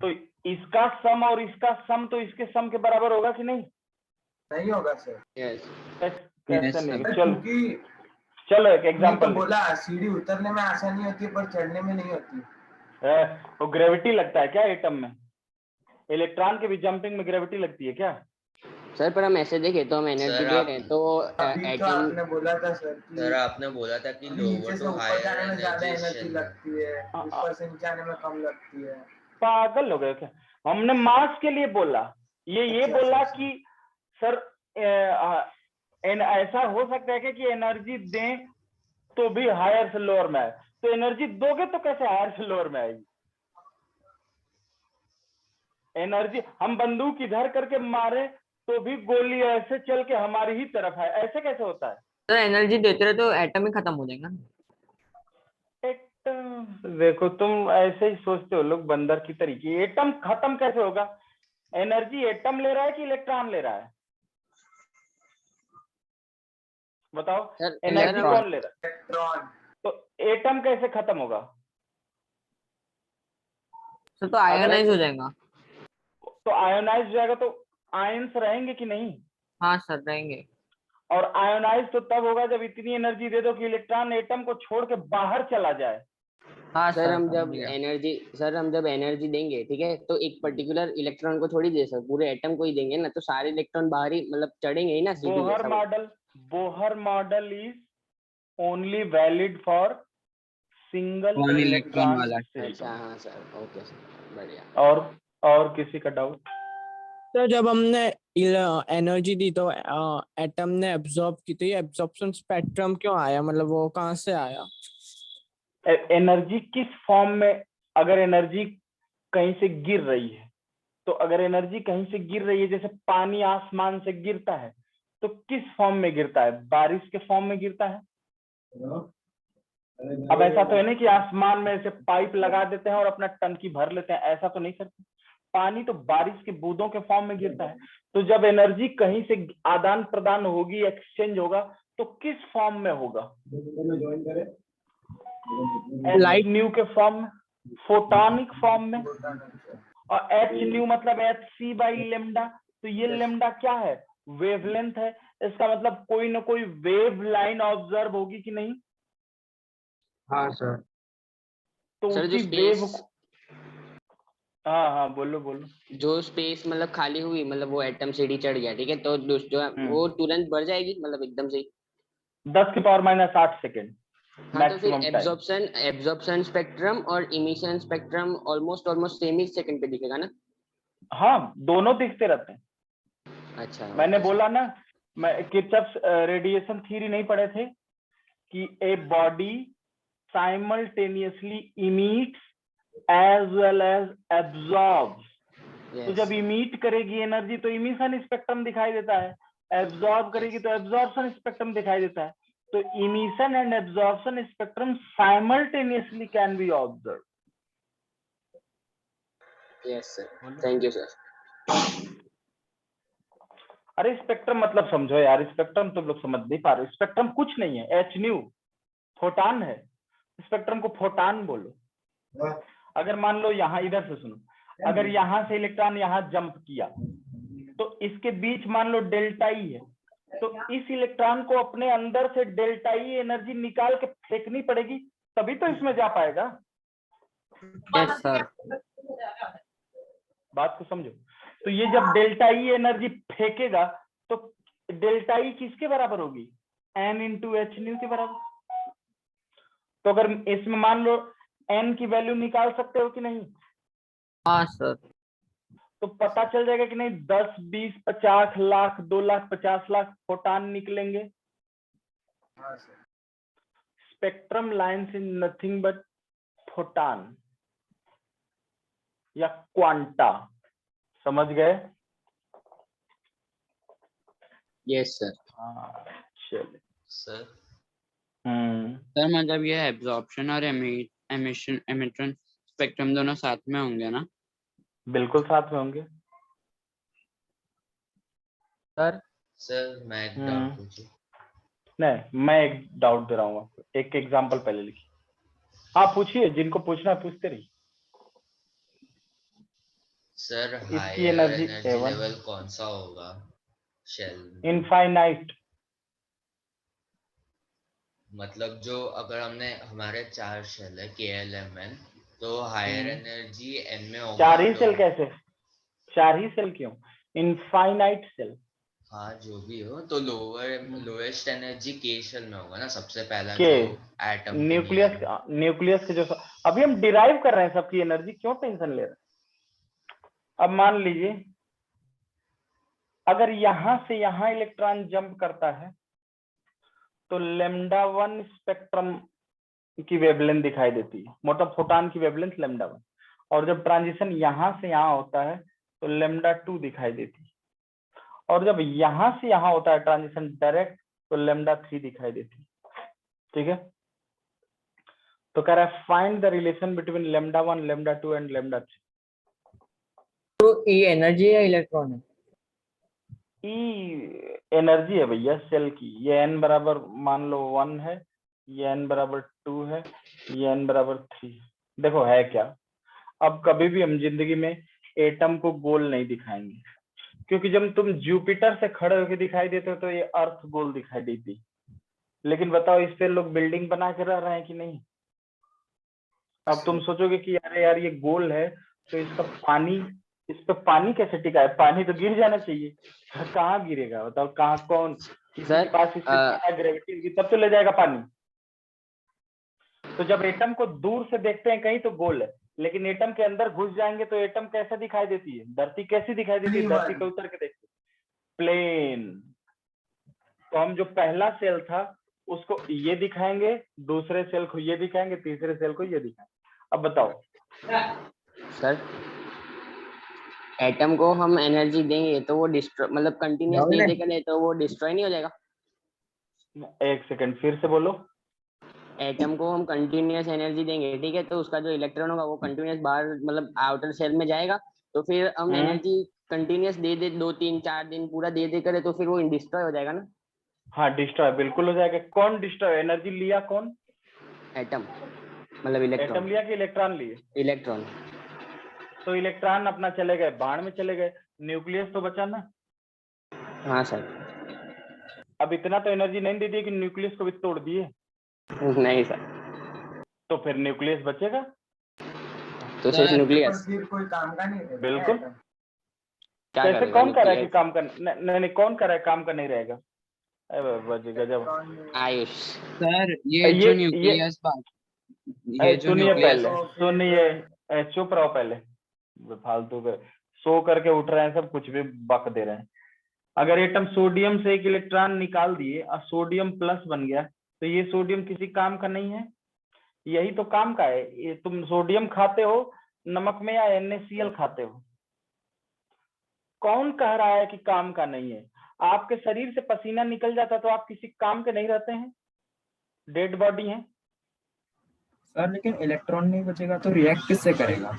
तो इसका सम और इसका सम तो इसके सम के बराबर होगा कि नहीं? नहीं होगा सर। यस कैसे नहीं? सर, चलो क्योंकि चलो एक नहीं तो एग्जांपल बोला सीढ़ी उतरने में आसानी होती है पर चढ़ने में नहीं होती। वो ग्रेविटी लगता है क्या एटम में? इलेक्ट्रॉन के भी जंपिंग में ग्रेविटी लगती है क्या? सर, पर हम ऐसे देखें तो हम एनर्जी सर, दे आप- रहे हैं तो अभी तो एटम आपने बोला था सर कि सर आपने बोला था कि नीचे लोअर से टू ऊपर हायर जाने में ज्यादा एनर्जी एनर्जी शेल लगती है, ऊपर से नीचे आने में कम लगती है। पागल हो गए क्या? हमने मास के लिए बोला, ये अच्छा, बोला अच्छा, कि सर ऐसा हो सकता है कि एनर्जी दें तो भी हायर से लोअर में आए, तो एनर्जी दोगे तो कैसे हायर से लोअर में आएगी? एनर्जी हम बंदूक इधर करके मारे तो भी गोली ऐसे चल के हमारी ही तरफ है, ऐसे कैसे होता है? तो एनर्जी देते रहे तो एटम ही खत्म हो जाएगा ना। देखो तुम ऐसे ही सोचते हो लोग बंदर की तरीके। एटम खत्म कैसे होगा? एनर्जी एटम ले रहा है कि इलेक्ट्रॉन ले रहा है? बताओ, सर एनर्जी सर कौन ले रहा है? इलेक्ट्रॉन। तो एटम कैसे खत्म होगा? तो आयोनाइज हो जाएगा। तो आयोनाइज हो जाएगा तो आयंस रहेंगे कि नहीं? हाँ सर रहेंगे। और आयोनाइज तो तब होगा जब इतनी एनर्जी दे दो कि इलेक्ट्रॉन एटम को छोड़ के बाहर चला जाए। हाँ सर हम समझ जब गया। एनर्जी देंगे, ठीक है, तो एक पर्टिकुलर इलेक्ट्रॉन को थोड़ी दे सकते, पूरे एटम को ही देंगे ना, तो सारे इलेक्ट्रॉन बाहर ही मतलब चढ़ेंगे ही ना, सीधी Bohr model is only valid for single one electron electron. वाला। अच्छा हाँ सर, ओके सर, बढ़िया। और किसी का डाउट? तो जब हमने एनर्जी दी तो एटम ने एब्जॉर्ब की, तो ये एब्जॉर्प्शन स्पेक्ट्रम क्यों आया, मतलब वो कहाँ से आया? एनर्जी किस फॉर्म में, अगर एनर्जी कहीं से गिर रही है, तो अगर एनर्जी कहीं से गिर रही है, जैसे पानी आसमान से गिरता है, तो किस फॉर्म में गिरता है? बारिश के फॉर्म में गिरता है। अब ऐसा तो है नहीं कि आसमान में ऐसे पाइप लगा देते हैं और अपना टंकी भर लेते हैं, ऐसा तो नहीं करते। पानी तो बारिश के बूंदों के फॉर्म में गिरता है। तो जब एनर्जी कहीं से आदान प्रदान होगी, एक्सचेंज होगा, तो किस फॉर्म में होगा? लाइट न्यू के फॉर्म में, फोटोनिक फॉर्म में। और एच न्यू मतलब एच सी बाई लेमडा। तो ये लेमडा क्या है? वेवलेंथ है। इसका मतलब कोई ना कोई वेव लाइन ऑब्जर्व होगी कि नहीं? हाँ सर। तो सर, उसी वेव को, हाँ बोलो। जो स्पेस मतलब खाली हुई, मतलब वो एटम सीढ़ी चढ़ गया, ठीक है, तो जो वो तुरंत बढ़ जाएगी, मतलब एकदम से 10⁻⁸ सेकेंड हाँ, तो फिर मैक्सिमम टाइम। एब्जॉर्प्शन स्पेक्ट्रम और इमिशन स्पेक्ट्रम ऑलमोस्ट सेम ही सेकंड पे दिखेगा ना? हाँ, दोनों दिखते रहते हैं। अच्छा, मैंने ओके सर। बोला ना, मैं किरचॉफ्स रेडिएशन थ्योरी नहीं पढ़े थे कि a body simultaneously emits as well as absorbs. तो जब इमिट करेगी एनर्जी तो इमिशन स्पेक्ट्रम दिखाई देता है, एब्जॉर्ब करेगी तो एब्जॉर्प्शन स्पेक्ट्रम दिखाई देता है। तो emission and absorption spectrum simultaneously can be observe. Yes sir, thank you sir. अरे स्पेक्ट्रम मतलब समझो यार, स्पेक्ट्रम तुम लोग समझ नहीं पा रहे। स्पेक्ट्रम कुछ नहीं है, एच न्यू फोटान है। स्पेक्ट्रम को फोटान बोलो। अगर मान लो यहाँ, इधर से सुनो, अगर यहाँ से इलेक्ट्रॉन यहाँ जंप किया तो इसके बीच मान लो डेल्टा ई है, तो इस इलेक्ट्रॉन को अपने अंदर से डेल्टा ई एनर्जी निकाल के फेंकनी पड़ेगी, तभी तो इसमें जा पाएगा। Yes sir. बात को समझो। तो ये जब डेल्टा ई एनर्जी फेंकेगा तो डेल्टा ई किसके बराबर होगी? n इंटू एच न्यू के बराबर। तो अगर इसमें मान लो n की वैल्यू निकाल सकते हो कि नहीं? हाँ सर। तो पता चल जाएगा कि नहीं, 10, 20, 50 लाख, 2 लाख, 50 लाख फोटान निकलेंगे। Spectrum lines in nothing but photon या क्वांटा। समझ गए? Yes sir. हाँ चलिए। सर सर मतलब ये एब्जॉर्प्शन और एमिशन एमिशन स्पेक्ट्रम दोनों साथ में होंगे ना? बिल्कुल साथ में होंगे सर सर मैं एक डाउट पूछूं? नहीं, मैं एक डाउट दे रहा हूँ आपको, एक एग्जांपल पहले लिखिए। आप पूछिए, जिनको पूछना है पूछते रहिए। सर इसकी higher energy energy A1 level कौन सा होगा शेल? इनफाइनाइट। मतलब जो अगर हमने हमारे 4 शेल है KLMN, तो हायर एनर्जी N में होगा 4 ही तो सेल कैसे? 4 ही सेल क्यों? Infinite shell. हाँ जो भी हो, तो लोएस्ट एनर्जी K शेल में होगा ना, सबसे पहला के जो एटम के न्यूक्लियस, नियर। न्यूक्लियस के जो अभी हम डिराइव कर रहे हैं सबकी एनर्जी, क्यों टेंशन ले रहे हैं? अब मान लीजिए अगर यहां से यहां इलेक्ट्रॉन जंप करता है तो λ1 स्पेक्ट्रम की वेवलेंथ दिखाई देती है, मतलब फोटॉन की वेवलेंथ λ1। और जब ट्रांजिशन यहां से यहां होता है तो λ2 दिखाई देती है। और जब यहां से यहां होता है ट्रांजिशन डायरेक्ट तो λ3 दिखाई देती है। ठीक है, तो कह रहा है find the relation between λ1, λ2 and λ3। तो ये एनर्जी है इलेक्ट्रॉन है? ई एनर्जी है भैया सेल की। ये n बराबर मान लो 1 है, ये n बराबर 2 है, ये n बराबर 3 है। देखो है क्या, अब कभी भी हम जिंदगी में एटम को गोल नहीं दिखाएंगे, क्योंकि जब तुम जुपिटर से खड़े होकर दिखाई देते हो तो ये अर्थ गोल दिखाई देती। लेकिन बताओ इस पे लोग बिल्डिंग बना के रह रहे हैं कि नहीं? अब तुम सोचोगे कि अरे यार ये गोल है तो इसका पानी, इस पे पानी कैसे टिका है? पानी तो गिर जाना चाहिए। कहाँ गिरेगा बताओ? कहाँ कौन किसी के पास इससे ज्यादा ग्रेविटी होगी तब तो ले जाएगा पानी। तो जब एटम को दूर से देखते हैं कहीं तो गोल है, लेकिन एटम के अंदर घुस जाएंगे तो एटम कैसा दिखाई देती है? धरती कैसी दिखाई देती है? धरती पे उतर के देखते प्लेन। तो हम जो पहला सेल था उसको ये दिखाएंगे, दूसरे सेल को ये दिखाएंगे, तीसरे सेल को ये दिखाएंगे। अब बताओ सर एटम को हम एनर्जी देंगे तो वो डिस्ट्रॉय, मतलब कंटिन्यूस दे दे कर तो वो डिस्ट्रॉय नहीं हो जाएगा? एक सेकंड फिर से बोलो। एटम को हम कंटिन्यूस एनर्जी देंगे, ठीक है, तो उसका जो इलेक्ट्रॉन होगा वो कंटिन्यूस बाहर मतलब आउटर शेल में जाएगा, तो फिर हम एनर्जी कंटिन्यूस दे 2-3-4 दिन पूरा दे दे करे तो फिर वो डिस्ट्रॉय हो जाएगा ना? हाँ डिस्ट्रॉय बिल्कुल हो जाएगा। कौन डिस्ट्रॉय? एनर्जी लिया कौन? एटम, मतलब इलेक्ट्रॉन। एटम लिया कि इलेक्ट्रॉन लिए? इलेक्ट्रॉन। तो इलेक्ट्रॉन अपना चले गए, बाण में चले गए, न्यूक्लियस तो बचा ना। हाँ सर। अब इतना तो एनर्जी नहीं दे दी कि न्यूक्लियस को भी तोड़ दिए। नहीं सर। तो फिर न्यूक्लियस बचेगा। तो सिर्फ न्यूक्लियस फिर कोई काम का नहीं रहेगा। बिल्कुल। क्या कैसे? करेगा कौन कर रहा है कि न्यूक्लियस? काम कर नहीं कौन कर रहा है काम का नहीं रहेगा? गजब। आयुष सर ये जो न्यूक्लियस बात, ये जो सुनिए न्यूक्लियस, पहले, सुनिए, चुप रहो पहले। फालतू के सो करके उठ रहे हैं सब, कुछ भी बक दे रहे हैं। अगर एटम सोडियम से एक इलेक्ट्रॉन निकाल दिए और सोडियम प्लस बन गया तो ये सोडियम किसी काम का नहीं है? यही तो काम का है। ये तुम सोडियम खाते हो नमक में या NaCl खाते हो? कौन कह रहा है कि काम का नहीं है? आपके शरीर से पसीना निकल जाता तो आप किसी काम के नहीं रहते हैं, डेड बॉडी है। सर लेकिन इलेक्ट्रॉन नहीं बचेगा तो रिएक्ट किससे करेगा?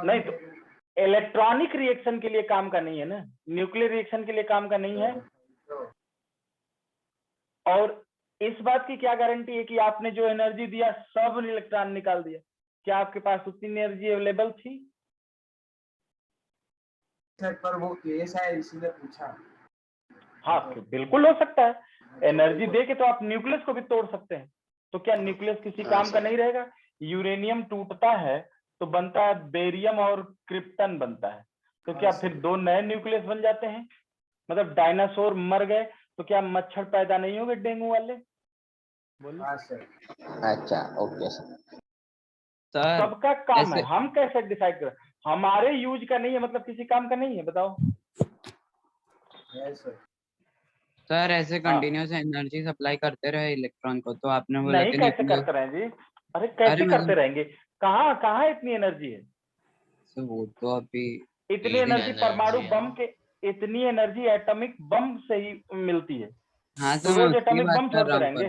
नहीं तो इलेक्ट्रॉनिक रिएक्शन के लिए काम का नहीं है ना, न्यूक्लियर रिएक्शन के लिए काम का नहीं है। और इस बात की क्या गारंटी है कि आपने जो एनर्जी दिया सब इलेक्ट्रॉन निकाल दिया? क्या आपके पास उतनी एनर्जी अवेलेबल थी? सर पर वो केस है इसीलिए पूछा। हाँ बिल्कुल हो सकता है। एनर्जी दे के तो आप न्यूक्लियस को भी तोड़ सकते हैं। तो क्या न्यूक्लियस किसी काम का नहीं रहेगा? यूरेनियम टूटता है तो बनता है बेरियम और क्रिप्टन बनता है, तो क्या फिर 2 नए न्यूक्लियस बन जाते हैं? मतलब डायनासोर मर गए तो क्या मच्छर पैदा नहीं होंगे डेंगू वाले? बोलो। अच्छा ओके सर। सबका काम है, हम कैसे डिसाइड करें? हमारे यूज का नहीं है मतलब किसी काम का नहीं है? बताओ। सर ऐसे कंटिन्यूस एनर्जी सप्लाई करते रहे इलेक्ट्रॉन को, तो आपने बोला नहीं कि कैसे करते रहें जी? अरे कैसे करते रहेंगे? कहाँ कहाँ इतनी एनर्जी है? वो तो अभी इतनी एनर्जी परमाणु बम के, इतनी एनर्जी एटॉमिक बम से ही मिलती है। हाँ तो रोज एटॉमिक बम छोड़ते रहेंगे?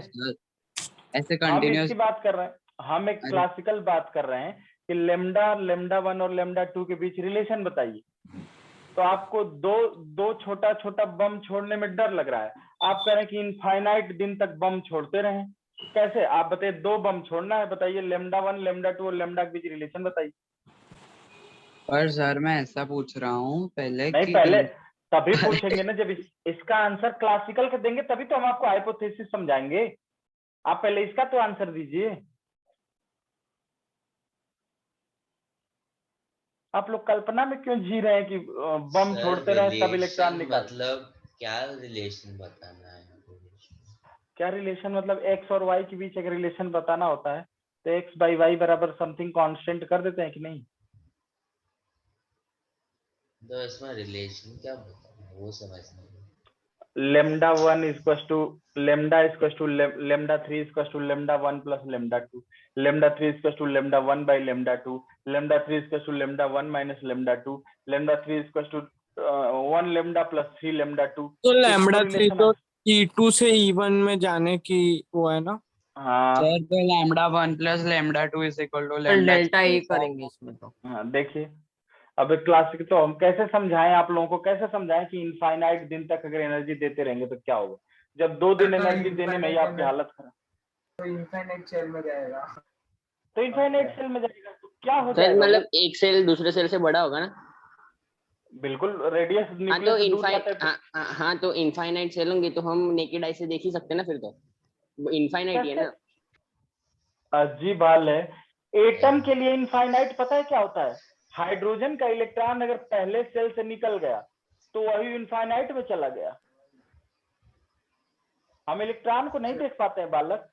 ऐसे हम कंटिन्यूस, इसकी बात कर रहे हैं, हम एक क्लासिकल बात कर रहे हैं कि λ1 और λ2 के बीच रिलेशन बताइए। तो आपको दो दो छोटा छोटा बम छोड़ने में डर लग रहा है, आप कह रहे हैं कि इनफाइनाइट दिन तक बम छोड़ते रहें, कैसे? आप बताइए, दो बम छोड़ना है, बताइए λ1 λ2 और लैम्डा के बीच रिलेशन बताइए। पर सर मैं ऐसा पूछ रहा हूँ पहले नहीं, कि पहले तभी पूछेंगे ना जब इसका आंसर क्लासिकल का देंगे, तभी तो हम आपको हाइपोथेसिस समझाएंगे। आप पहले इसका तो आंसर दीजिए। आप लोग कल्पना में क्यों जी रहे हैं कि बम छोड़ते रहे तब इलेक्ट्रॉन निकाल? मतलब क्या रिलेशन बताना है? क्या रिलेशन मतलब एक्स और वाई के बीच एक रिलेशन बताना होता है, तो एक्स बाई वाई बराबर समथिंग कांस्टेंट कर देते हैं कि नहीं? तो इसमें रिलेशन क्या बताना है वो समझना है। λ1 equals to lambda equals to λ3 equals to λ1 plus λ2, λ3 equals to λ1 by λ2, λ3 equals to λ1 minus λ2, λ3 equals to 1 lambda plus 3 λ2। तो λ3 तो E2 से E1 में जाने की वो है ना? हाँ सर तो λ1 plus λ2 is equal to delta E करेंगे इसमें तो। हाँ, देखिए अब क्लासिक तो हम कैसे समझाएं, आप लोगों को कैसे समझाएं कि इनफाइनाइट दिन तक अगर एनर्जी देते रहेंगे तो क्या होगा, जब 2 दिन एनर्जी देने में ही आपकी हालत खराब, तो इनफाइनाइट सेल में जाएगा। तो इनफाइनाइट सेल में जाएगा तो क्या हो सर जाएगा? मतलब एक सेल दूसरे सेल से बड़ा होगा ना? बिल्कुल, रेडियस हाँ तो न्यूक्लियस से दूर जाता है तो हाँ तो इनफाइनाइट सेल होंगे तो हम नेकेड आई से देख ही सकते हैं ना, फिर तो वो इनफाइनाइट ही है कैसे? ना। अजीब हाल है। एटम के लिए इनफाइनाइट पता है क्या होता है? हाइड्रोजन का इलेक्ट्रॉन अगर पहले सेल से निकल गया तो वही इनफाइनाइट में चला गया। हम इलेक्ट्रॉन को नहीं देख पाते हैं बालक,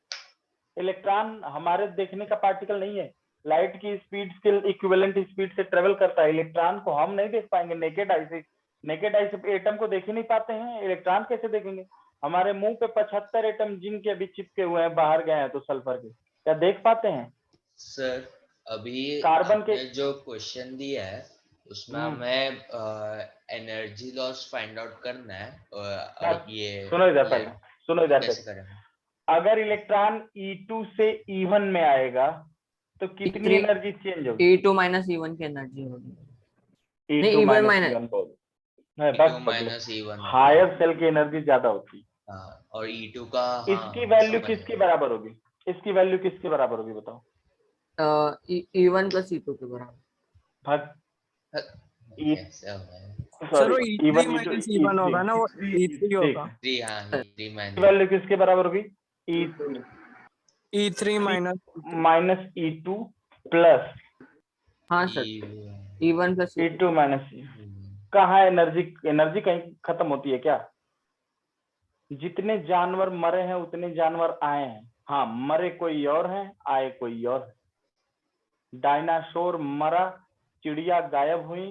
इलेक्ट्रॉन हमारे देखने का पार्टिकल नहीं है, लाइट की स्पीड के इक्विवेलेंट स्पीड से ट्रेवल करता है। इलेक्ट्रॉन को हम नहीं देख पाएंगे नेकेड आई से, नेकेड आई से एटम को देख ही नहीं पाते हैं, इलेक्ट्रॉन कैसे देखेंगे? हमारे मुंह पे 75 एटम जिंक के अभी चिपके हुए हैं, बाहर गए हैं तो सल्फर के, क्या देख पाते हैं? सर अभी कार्बन के आपने जो क्वेश्चन दिया है उसमें हमें एनर्जी लॉस फाइंड आउट करना है और ये सुनो इधर, पहले सुनो इधर, कैसे करेंगे? अगर इलेक्ट्रॉन E2 से E1 में आएगा तो कितनी एनर्जी चेंज होगी? E2 माइनस E1 की एनर्जी होगी। E2 E1 माइनस E1 बोल, E2 minus E1 higher shell की एनर्जी ज्यादा होती है। हाँ, और E2 का इसकी वैल्यू किसकी बराबर होगी? इसकी वैल्यू किसके बराबर होगी बताओ? E1 प्लस E2 के बराबर। सर वो E3 माइनस E1 होगा ना, वो E3 होगा। वैल्यू किसके बराबर होगी? E3 माइनस E2 प्लस हाँ sir, E1 plus E2 minus. कहाँ एनर्जी? एनर्जी कहीं खत्म होती है क्या? जितने जानवर मरे हैं उतने जानवर आए हैं। हाँ, मरे कोई और हैं, आए कोई और है। डायनासोर मरा, चिड़िया गायब हुई,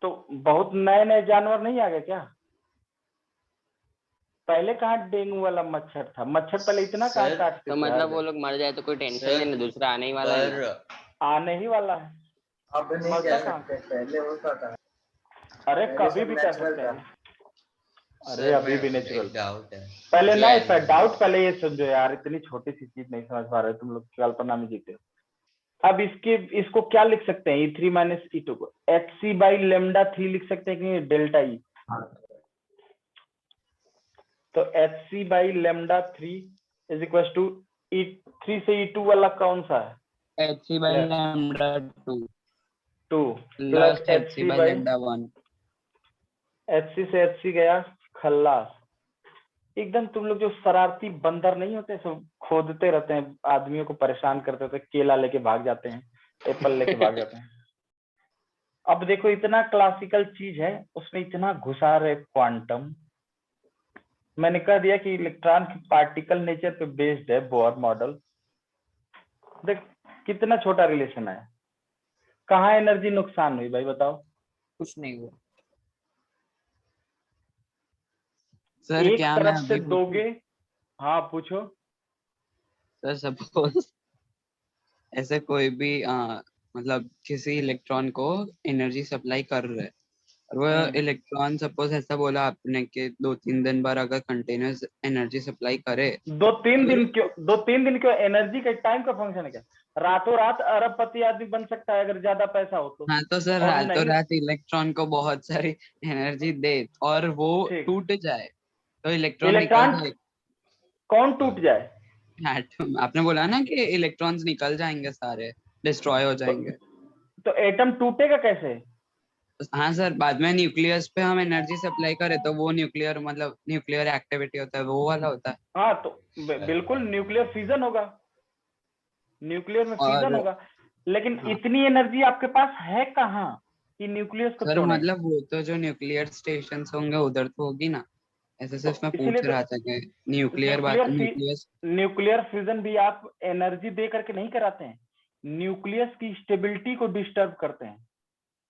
तो बहुत नए नए जानवर नहीं आ गए क्या? पहले कहाँ डेंगू वाला मच्छर था? मच्छर पहले इतना कहाँ काटते तो थे? मतलब वो लोग मर जाए तो कोई टेंशन नहीं ना, दूसरा आने ही वाला है। आने ही वाला है। अब नहीं कह सकते, पहले होता था। अरे कभी भी कर सकते हैं। अरे अभी भी नेचुरल डाउट है। पहले जो नहीं डाउट, पहले ये समझो यार, इतनी छोटी सी चीज नहीं समझ पा रहे तुम लोग, कल्पना में जीते हो। अब इसको क्या लिख सकते हैं? E3 माइनस E2 को HC बाई λ3 लिख सकते हैं कि डेल्टा E? तो HC by λ3 is equal to E3 से E2 वाला कौन सा है? HC by λ2 2 plus HC by λ1। HC से HC गया खल्लास। एकदम तुम लोग जो शरारती बंदर नहीं होते, सब खोदते रहते हैं, आदमियों को परेशान करते थे, केला लेके भाग जाते हैं, एप्पल लेके भाग जाते हैं। अब देखो इतना क्लासिकल चीज है, उसमें इतना घुसा रहे क्वांटम। मैंने कह दिया कि इलेक्ट्रॉन की पार्टिकल नेचर पे बेस्ड है बोर मॉडल। देख कितना छोटा रिलेशन है, कहाँ एनर्जी नुकसान हुई भाई बताओ? कुछ नहीं हुआ सर। एक क्या तरफ से दोगे? हाँ पूछो सर। सपोज ऐसे कोई भी मतलब किसी इलेक्ट्रॉन को एनर्जी सप्लाई कर रहे हैं और वो इलेक्ट्रॉन सपोज ऐसा बोला आपने कि 2-3 दिन बाद अगर कंटिन्यूस एनर्जी सप्लाई करे 2-3 दिन क्यों? 2-3 दिन क्यों? एनर्जी का टाइम का फंक्शन है क्या? रातों रात अरबपति आदमी बन सकता है अगर ज्यादा पैसा हो तो। हाँ तो सर और रातों नहीं रात इलेक्ट्रॉन को बहुत सारी एनर्जी दे और वो ठीक। टूट जाए तो इलेक्ट्रॉन निकल इलेक्ट्रॉन जाए। कौन टूट जाए? एटम आपने बोला ना कि इलेक्ट्रॉन्स निकल जाएंगे सारे, डिस्ट्रॉय हो जाएंगे। तो एटम टूटेगा कैसे? हाँ सर, बाद में न्यूक्लियस पे हम एनर्जी सप्लाई करें तो वो न्यूक्लियर मतलब न्यूक्लियर एक्टिविटी होता है वो वाला होता है। हाँ तो बिल्कुल न्यूक्लियर फिजन होगा, न्यूक्लियर में और फिजन होगा। लेकिन हाँ इतनी एनर्जी आपके पास है कहाँ कि न्यूक्लियस को सर तोड़े? मतलब वो तो जो न्यूक्लियर स्टेशन होंगे उधर तो होगी ना, ऐसे तो सिर्फ मैं इसीलिए पूछ तो रहा था कि न्यूक्लियर न्यूक्लियस। न्यूक्लियर फ्यूजन भी आप एनर्जी दे करके नहीं कराते हैं, न्यूक्लियस की स्टेबिलिटी को डिस्टर्ब करते हैं।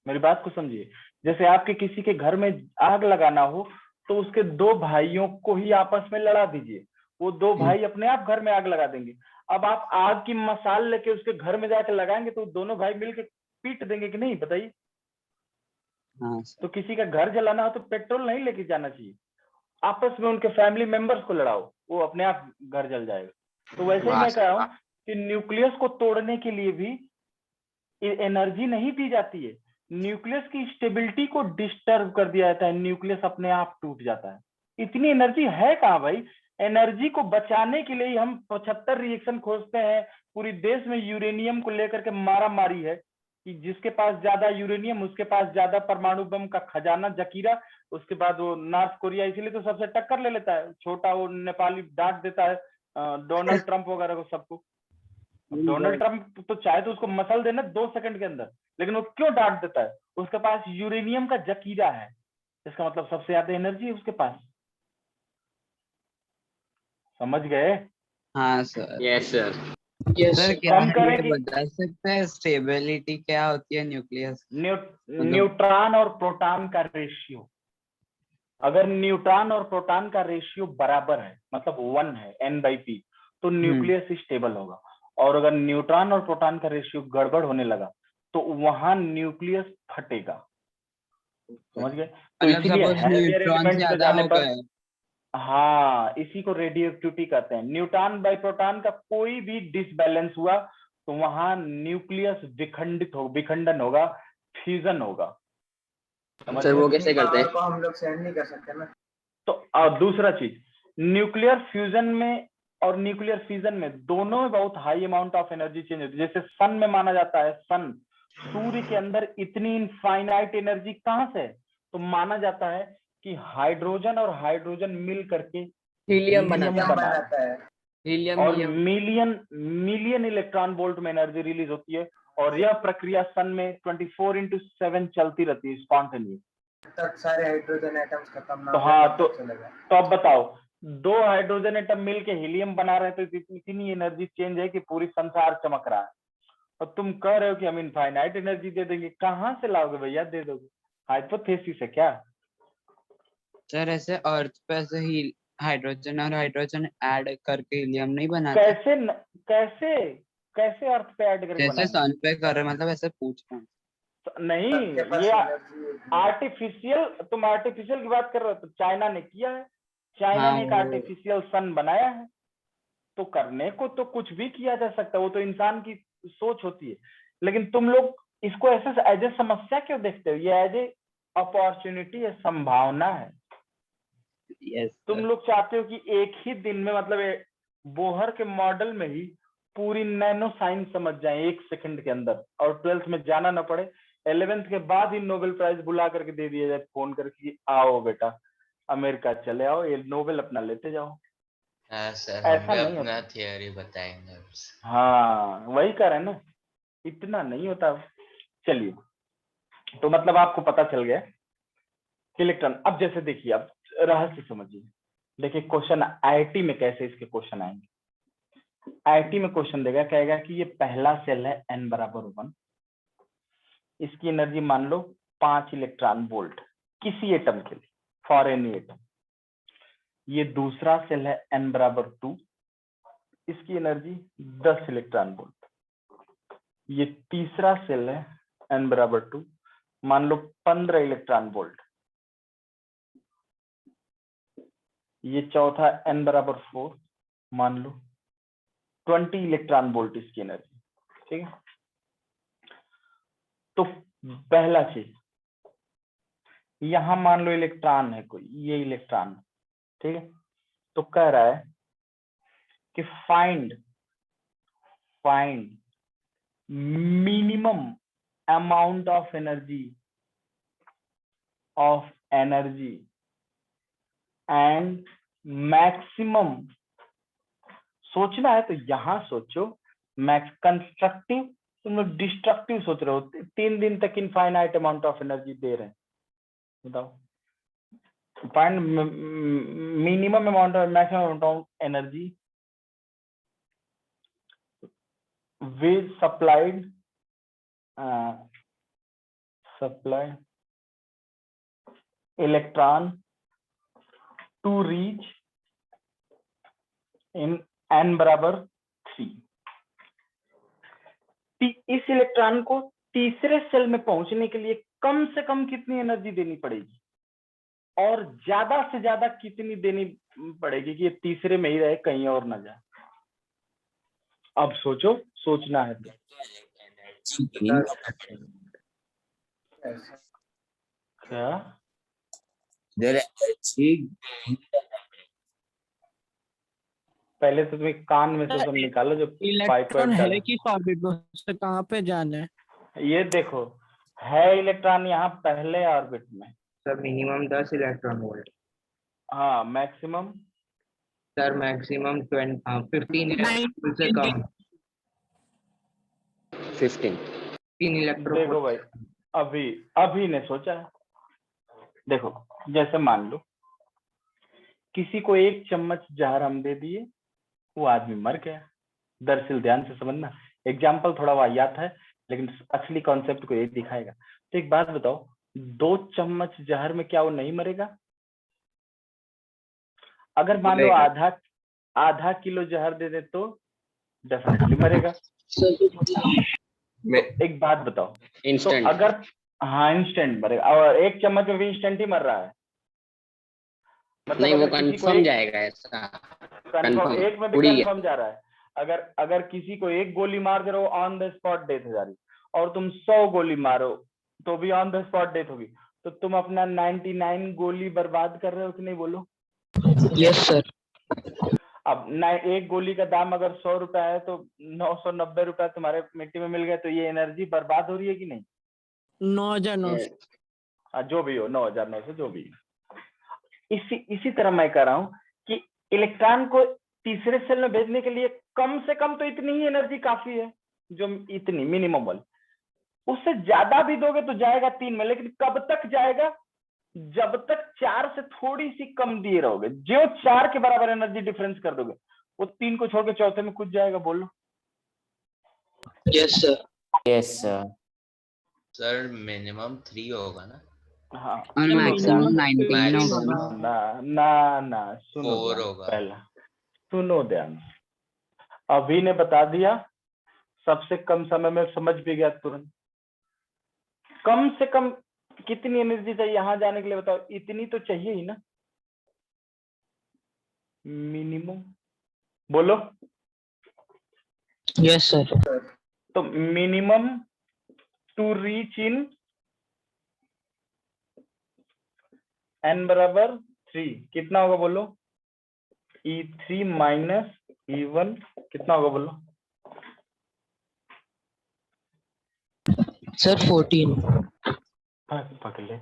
मेरी बात को समझिए। जैसे आपके किसी के घर में आग लगाना हो तो उसके 2 भाइयों को ही आपस में लड़ा दीजिए, वो 2 भाई अपने आप घर में आग लगा देंगे। अब आप आग की मसाल लेके उसके घर में जाके लगाएंगे तो दोनों भाई मिलके पीट देंगे कि नहीं? बताइए। हाँ तो सर। किसी का घर जलाना हो तो पेट्रोल नहीं लेके जाना चाहिए, आपस में उनके फैमिली मेंबर्स को लड़ाओ, वो अपने आप घर जल जाएगा। तो वैसे ही मैं कह रहा हूँ कि न्यूक्लियस को तोड़ने के लिए भी एनर्जी नहीं दी जाती है, न्यूक्लियस की स्टेबिलिटी को डिस्टर्ब कर दिया जाता है, न्यूक्लियस अपने आप टूट जाता है। इतनी एनर्जी है कहाँ भाई? एनर्जी को बचाने के लिए हम 75 रिएक्शन खोजते हैं, पूरी देश में यूरेनियम को लेकर के मारा मारी है कि जिसके पास ज्यादा यूरेनियम उसके पास ज्यादा परमाणु बम का खजाना जकीरा। उसके बाद वो नॉर्थ कोरिया इसीलिए तो सबसे टक्कर ले लेता है, छोटा वो नेपाली डांट देता है डोनाल्ड ट्रंप वगैरह को सबको। डोनाल्ड ट्रंप तो चाहे तो उसको मसल देना 2 सेकंड के अंदर, लेकिन वो क्यों डांट देता है? उसके पास यूरेनियम का जकीरा है, इसका मतलब सबसे ज्यादा एनर्जी है उसके पास। समझ गए? हाँ सर। Yes sir. सर क्या हम है करें ये कि बता सकते हैं स्टेबिलिटी क्या होती है न्यूक्लियस? न्यूट्रॉन और प्रोटॉन का रेशियो, अगर न्यूट्रॉन और प्रोटॉन का रेशियो बराबर है मतलब 1 है n/p, तो न्यूक्लियस स्टेबल होगा। और अगर न्यूट्रॉन और प्रोटॉन का रेशियो गड़बड़ होने लगा तो वहां न्यूक्लियस फटेगा। समझ गए? तो मतलब इसीलिए सपोज हैवियर न्यूट्रॉन एलिमेंट पे ज्यादा जाने हो पर, गए। हाँ इसी को रेडियोएक्टिविटी कहते हैं। न्यूट्रॉन बाई प्रोटॉन का कोई भी डिसबैलेंस हुआ तो वहां न्यूक्लियस विखंडन होगा, फ्यूजन होगा। समझ सर वो गए? कैसे करते पावर हैं? को हम लोग सेंड नहीं कर सकते ना। तो दूसरा चीज, न्यूक्लियर फ्यूजन में और न्यूक्लियर फिजन में दोनों में बहुत high amount of energy change होती है। जैसे सन में माना जाता है, सन सूर्य के अंदर इतनी इनफाइनाइट एनर्जी कहां से है? तो माना जाता है कि हाइड्रोजन और हाइड्रोजन मिल करके हीलियम हीलियम बनाता है। बनाता है, हीलियम और हीलियम मिलियन इलेक्ट्रॉन वोल्ट में एनर्जी रिलीज होती है। और यह प्रक्रिया सन में 24/7 चलती रहती है स्पॉन्टेनियस। तक सारे हाइड्रोजन एटम्स खत्म ना तो हो हाँ, जाए तो तब चलेगा। अब बताओ, 2 हाइड्रोजन एटम मिलके हीलियम बना रहे हैं तो इतनी एनर्जी चेंज है कि पूरी संसार चमक रहा है। और तुम कह रहे हो कि हम इनफाइनाइट एनर्जी दे देंगे, कहाँ से लाओगे भैया? दे दोगे? हाइपोथेसिस है क्या? सर ऐसे अर्थ पे ऐसे ही हाइड्रोजन और हाइड्रोजन ऐड करके हीलियम नहीं बनाते? कैसे कैसे अर्थ पे ऐड करके जैसे बनाएंगे? सन पे कर रहे मतलब ऐसे पूछ रहा हूँ। नहीं, सबके पास ये एनर्जी है। आर्टिफिशियल, तुम आर्टिफिशियल की बात कर रहे हो तो चाइना ने किया है, चाइना हाँ ने एक वो आर्टिफिशियल सन बनाया है। तो करने को तो कुछ भी किया जा सकता है, वो तो इंसान की सोच होती है। लेकिन तुम लोग इसको ऐसे एज ए समस्या क्यों देखते हो? ये एज ए अपॉर्चुनिटी है, संभावना है। यस तुम सर। लोग चाहते हो कि एक ही दिन में मतलब बोहर के मॉडल में ही पूरी नैनो साइंस समझ जाए 1 सेकंड के अंदर, और 12th में जाना ना पड़े, 11th के बाद ही नोबेल प्राइज बुला करके दे दिया जाए फोन करके, आओ बेटा अमेरिका चले आओ, ये नोबेल अपना लेते जाओ। हाँ सर, हम ऐसा भी नहीं अपना होता। थियोरी बताएंगे। हाँ वही कह रहे हैं ना, इतना नहीं होता। चलिए, तो मतलब आपको पता चल गया कि इलेक्ट्रॉन। अब जैसे देखिए, अब रहस्य समझिए। देखिए क्वेश्चन आईआईटी में कैसे इसके क्वेश्चन आएंगे। आईआईटी में क्वेश्चन देगा, कहेगा कि ये पहला सेल है n = 1, इसकी एनर्जी मान लो 5 इलेक्ट्रॉन वोल्ट किसी एटम के लिए, फॉर एनी एटम। ये दूसरा सेल है n = 2, इसकी एनर्जी 10 इलेक्ट्रॉन वोल्ट। ये तीसरा सेल है n = 2, मान लो 15 इलेक्ट्रॉन वोल्ट, ये चौथा n बराबर 4, मान लो 20 इलेक्ट्रॉन वोल्ट इसकी एनर्जी, ठीक है। तो पहला चीज, यहां मान लो इलेक्ट्रॉन है कोई, ये इलेक्ट्रॉन, ठीक है। तो कह रहा है कि find minimum amount of energy and maximum, सोचना है तो यहां सोचो, मैक्स कंस्ट्रक्टिव, तुम लोग डिस्ट्रक्टिव सोच रहे हो। 3 दिन तक इनफाइनाइट अमाउंट ऑफ एनर्जी दे रहे हैं, बताओ। फाइंड मिनिमम अमाउंट और maximum amount of energy with supplied electron to reach in n बराबर 3। इस इलेक्ट्रॉन को तीसरे सेल में पहुंचने के लिए कम से कम कितनी एनर्जी देनी पड़ेगी और ज्यादा से ज्यादा कितनी देनी पड़ेगी कि ये तीसरे में ही रहे, कहीं और ना जाए। अब सोचो, सोचना है तो। क्या पहले तो तुम्हें कान में से सब निकालो जो इलेक्ट्रॉन है किस ऑर्बिट में, उससे कहाँ पे जाना है? ये देखो, है इलेक्ट्रॉन यहाँ पहले ऑर्बिट में। Sir minimum 10 electron volt. हाँ, मैक्सिमम सर मैक्सिमम 15 इलेक्ट्रॉन से कम। 15 3 इलेक्ट्रॉन। देखो भाई, अभी ने सोचा है। देखो, जैसे मान लो किसी को 1 चम्मच जहर हम दे दिए, वो आदमी मर गया। दरअसल ध्यान से समझना, एग्जाम्पल थोड़ा वाहियात है लेकिन असली कॉन्सेप्ट को ये दिखाएगा। तो एक बात बताओ, 2 चम्मच जहर में क्या वो नहीं मरेगा? अगर मान लो आधा किलो जहर दे दे तो डेफिनेटली मरेगा। एक बात बताओ, इंस्टेंट। तो अगर हाँ इंस्टेंट मरेगा, और 1 चम्मच में भी इंस्टेंट ही मर रहा है, मतलब नहीं वो अगर किसी को कंफर्म जाएगा ऐसा। कंफर्म, एक में भी उड़ी है। कंफर्म जा रहा है। अगर किसी को 1 गोली मार दे रहे हो, ऑन द स्पॉट डेथ हो जा रही, और तुम 100 गोली मारो तो भी ऑन द स्पॉट डेथ होगी। तो तुम अपना 99 गोली बर्बाद कर रहे हो कि नहीं, बोलो। Yes sir. अब 1 गोली का दाम अगर 100 रुपए है तो 990 रुपए तुम्हारे मिट्टी में मिल गए, तो ये एनर्जी बर्बाद हो रही है कि नहीं? 9,900 जो भी हो, 9,900 जो भी। इसी तरह मैं कह रहा हूं कि इलेक्ट्रॉन को तीसरे सेल में भेजने के लिए कम से कम तो इतनी ही एनर्जी काफी है, जो इतनी मिनिमम वाली। उससे ज्यादा भी दोगे तो जाएगा 3 में, लेकिन कब तक जाएगा? जब तक 4 से थोड़ी सी कम दिए रहोगे। जो 4 के बराबर एनर्जी डिफरेंस कर दोगे, वो 3 को छोड़ के चौथे में कूद जाएगा, बोलो। Yes sir. Yes sir. Sir minimum 3 होगा ना? हाँ, और मैक्सिमम 19 होगा। ना सुनो 4 होगा। पहला सुनो ध्यान। अभी ने बता दिया, सबसे कम समय में समझ भी गया तुरंत। कम से कम कितनी एनर्जी चाहिए यहाँ जाने के लिए, बताओ। इतनी तो चाहिए ही ना, मिनिमम, बोलो। Yes sir. तो minimum to reach in n बराबर 3 कितना होगा, बोलो। E3 माइनस E1 कितना होगा, बोलो। सर 14। पकड़े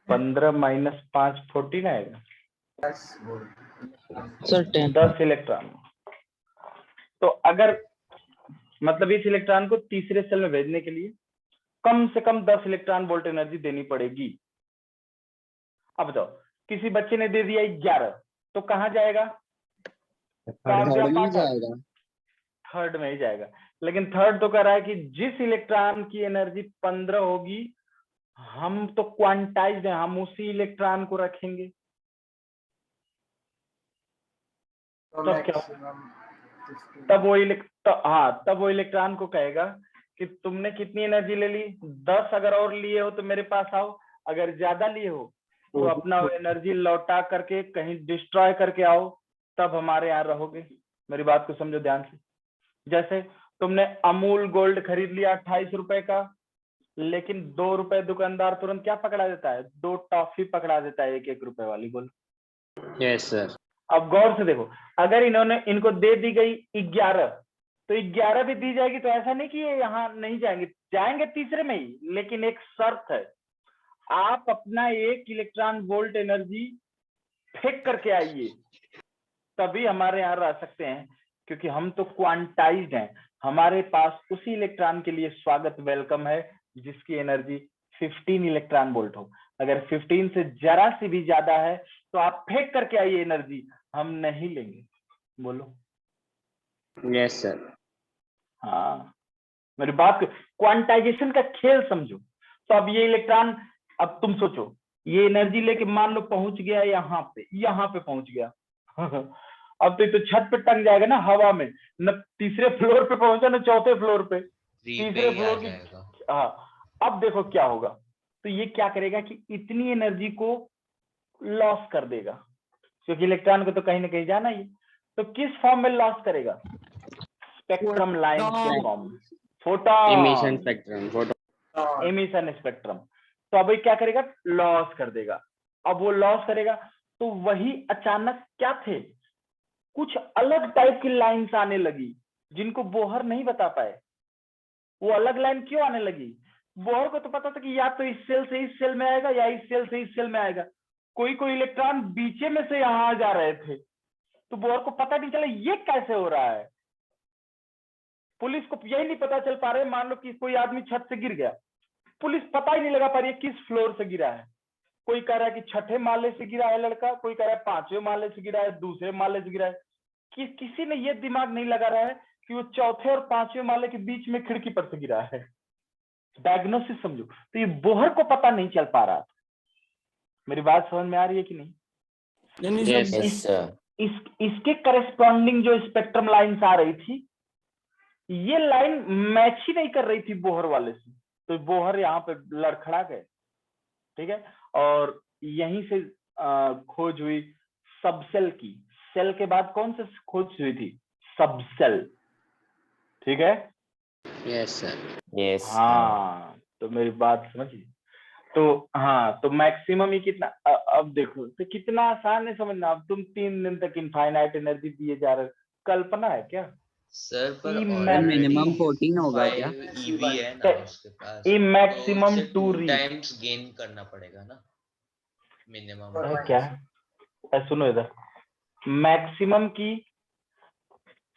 15 माइनस 5 14 आएगा। सर 10। 10 इलेक्ट्रॉन। तो अगर मतलब इस इलेक्ट्रॉन को तीसरे सेल में भेजने के लिए कम से कम 10 इलेक्ट्रॉन वोल्ट एनर्जी देनी पड़ेगी। अब बताओ, किसी बच्चे ने दे दिया 11, तो कहाँ जाएगा? थर्ड में जाएगा। थर्ड में ही जाएगा। लेकिन थर्ड तो कह रहा है कि जिस इलेक्ट्रॉन की एनर्जी 15 होगी, हम तो क्वांटाइज्ड हैं, हम उसी इलेक्ट्रॉन को रखेंगे। तो क्या? तब वो इलेक्ट्रॉन को कहेगा कि तुमने कितनी एनर्जी ले ली, 10 अगर और लिए हो तो मेरे पास आओ, अगर ज्यादा लिए हो तो अपना एनर्जी लौटा करके कहीं डिस्ट्रॉय करके आओ, तब हमारे यहाँ रहोगे। मेरी बात को समझो ध्यान से। जैसे तुमने अमूल गोल्ड खरीद लिया 28 रुपए का, लेकिन 2 रुपए दुकानदार तुरंत क्या पकड़ा देता है, 2 टॉफी पकड़ा देता है 1-1 रुपए वाली। बोल। Yes sir. अब गौर से देखो, अगर इनको दे दी गई 11 तो 11 भी दी जाएगी, तो ऐसा नहीं कि ये यहाँ नहीं जाएंगे, जाएंगे तीसरे में ही, लेकिन एक शर्त है, आप अपना 1 इलेक्ट्रॉन वोल्ट एनर्जी फेंक करके आइए, तभी हमारे यहाँ रह सकते हैं, क्योंकि हम तो क्वांटाइज्ड हैं। हमारे पास उसी इलेक्ट्रॉन के लिए स्वागत वेलकम है जिसकी एनर्जी 15 इलेक्ट्रॉन वोल्ट हो। अगर 15 से जरा सी भी ज्यादा है तो आप फेंक करके आइए एनर्जी, हम नहीं लेंगे। बोलो। Yes sir. हाँ, मेरी बात को, क्वांटाइजेशन का खेल समझो। तो अब ये इलेक्ट्रॉन, अब तुम सोचो, ये एनर्जी लेके मान लो पहुंच गया यहाँ पे पहुंच गया अब तो छत पे टंग जाएगा ना हवा में, न तीसरे फ्लोर पे पहुंचा न चौथे फ्लोर पे, तीसरे फ्लोर की। हाँ, अब देखो क्या होगा। तो ये क्या करेगा कि इतनी एनर्जी को लॉस कर देगा, क्योंकि इलेक्ट्रॉन को तो कहीं ना कहीं जाना ही। तो किस फॉर्म में लॉस करेगा? स्पेक्ट्रम लाइन के फॉर्म में, photon emission spectrum, photo emission spectrum. तो अब ये क्या करेगा? लॉस कर देगा। अब वो लॉस करेगा तो वही अचानक क्या थे, कुछ अलग टाइप की लाइंस आने लगी जिनको बोहर नहीं बता पाए। वो अलग लाइन क्यों आने लगी? बोहर को तो पता था कि या तो इस सेल से इस सेल में आएगा या इस सेल से इस सेल में आएगा। कोई कोई इलेक्ट्रॉन बीचे में से यहां आ जा रहे थे, तो बोहर को पता नहीं चला ये कैसे हो रहा है। पुलिस को यही नहीं पता चल पा रहे, मान लो कि कोई आदमी छत से गिर गया, पुलिस पता ही नहीं लगा पा रही है किस फ्लोर से गिरा है। कोई कह रहा है कि 6ठे माले से गिरा है लड़का, कोई कह रहा है 5वें माले से गिरा है, दूसरे माले से गिरा है। किसी ने ये दिमाग नहीं लगा रहा है कि वो 4थे और 5वें माले के बीच में खिड़की पर से गिरा है। डायग्नोसिस समझो। तो ये बोहर को पता नहीं चल पा रहा था। मेरी बात समझ में आ रही है कि नहीं? Yes sir. इसके करस्पॉन्डिंग जो स्पेक्ट्रम लाइंस आ रही थी, ये लाइन मैच ही नहीं कर रही थी बोहर वाले से, तो बोहर यहाँ पे लड़खड़ा गए। ठीक है, और यहीं से खोज हुई सबसेल की। सेल के बाद कौन से खोज हुई थी? सबसेल। ठीक है। Yes sir. यस। हाँ, तो मेरी बात समझिए। तो हाँ, तो मैक्सिमम ही कितना, अब देखो तो कितना आसान है समझना। अब तुम 3 दिन तक इनफाइनाइट एनर्जी दिए जा रहे हो, कल्पना है क्या? सर पर मिनिमम 14 होगा क्या? ईवी है ना उसके पास, ये मैक्सिमम तो 2 टाइम्स गेन करना पड़ेगा ना मिनिमम। क्या है? सुनो इधर, मैक्सिमम की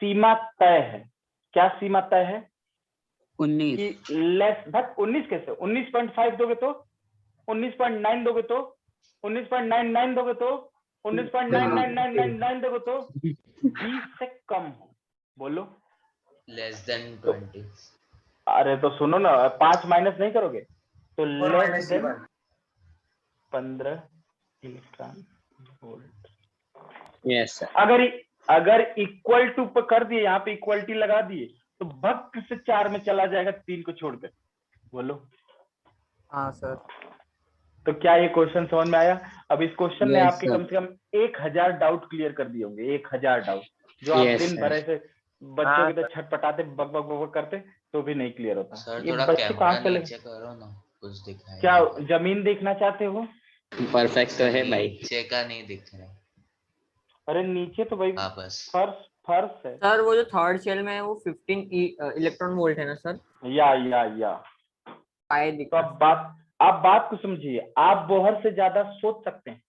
सीमा तय है। क्या सीमा तय है? 19 कि लेस, बट 19 कैसे? 19.5 दोगे तो, 19.9 दोगे तो, 19.99 दोगे तो, 19.99999 दोगे तो 20 से कम हो। बोलो। Less than 20। अरे तो सुनो ना, 5 माइनस नहीं करोगे तो less than 15 electron volt. Yes sir. अगर इक्वल टू पे कर दिए, यहाँ पे इक्वलिटी लगा दिए, तो भक्त से 4 में चला जाएगा 3 को छोड़कर। बोलो। हाँ सर। तो क्या ये क्वेश्चन समझ में आया? अब इस क्वेश्चन ने Yes, आपके sir. कम से कम 1000 डाउट क्लियर कर दिए होंगे। 1000 डाउट जो आप Yes, दिन sir. भर ऐसे बच्चों की तरह छटपटाते बक बक बक बक करते तो भी नहीं क्लियर होता। सर ये थोड़ा बच्चे कैमरा कहाँ चले? नीचे करो ना, कुछ दिखाई क्या नहीं दे जमीन देखना चाहते हो? परफेक्ट तो है भाई। नीचे का नहीं दिख रहा। अरे नीचे तो भाई हाँ बस। फर्श है सर वो जो थर्ड सेल में है वो 15 इलेक्ट्रॉन वोल्ट है ना सर? या पाए तो दिखा। आप बात को समझिए। आप बोहर से ज्यादा सोच सकते हैं,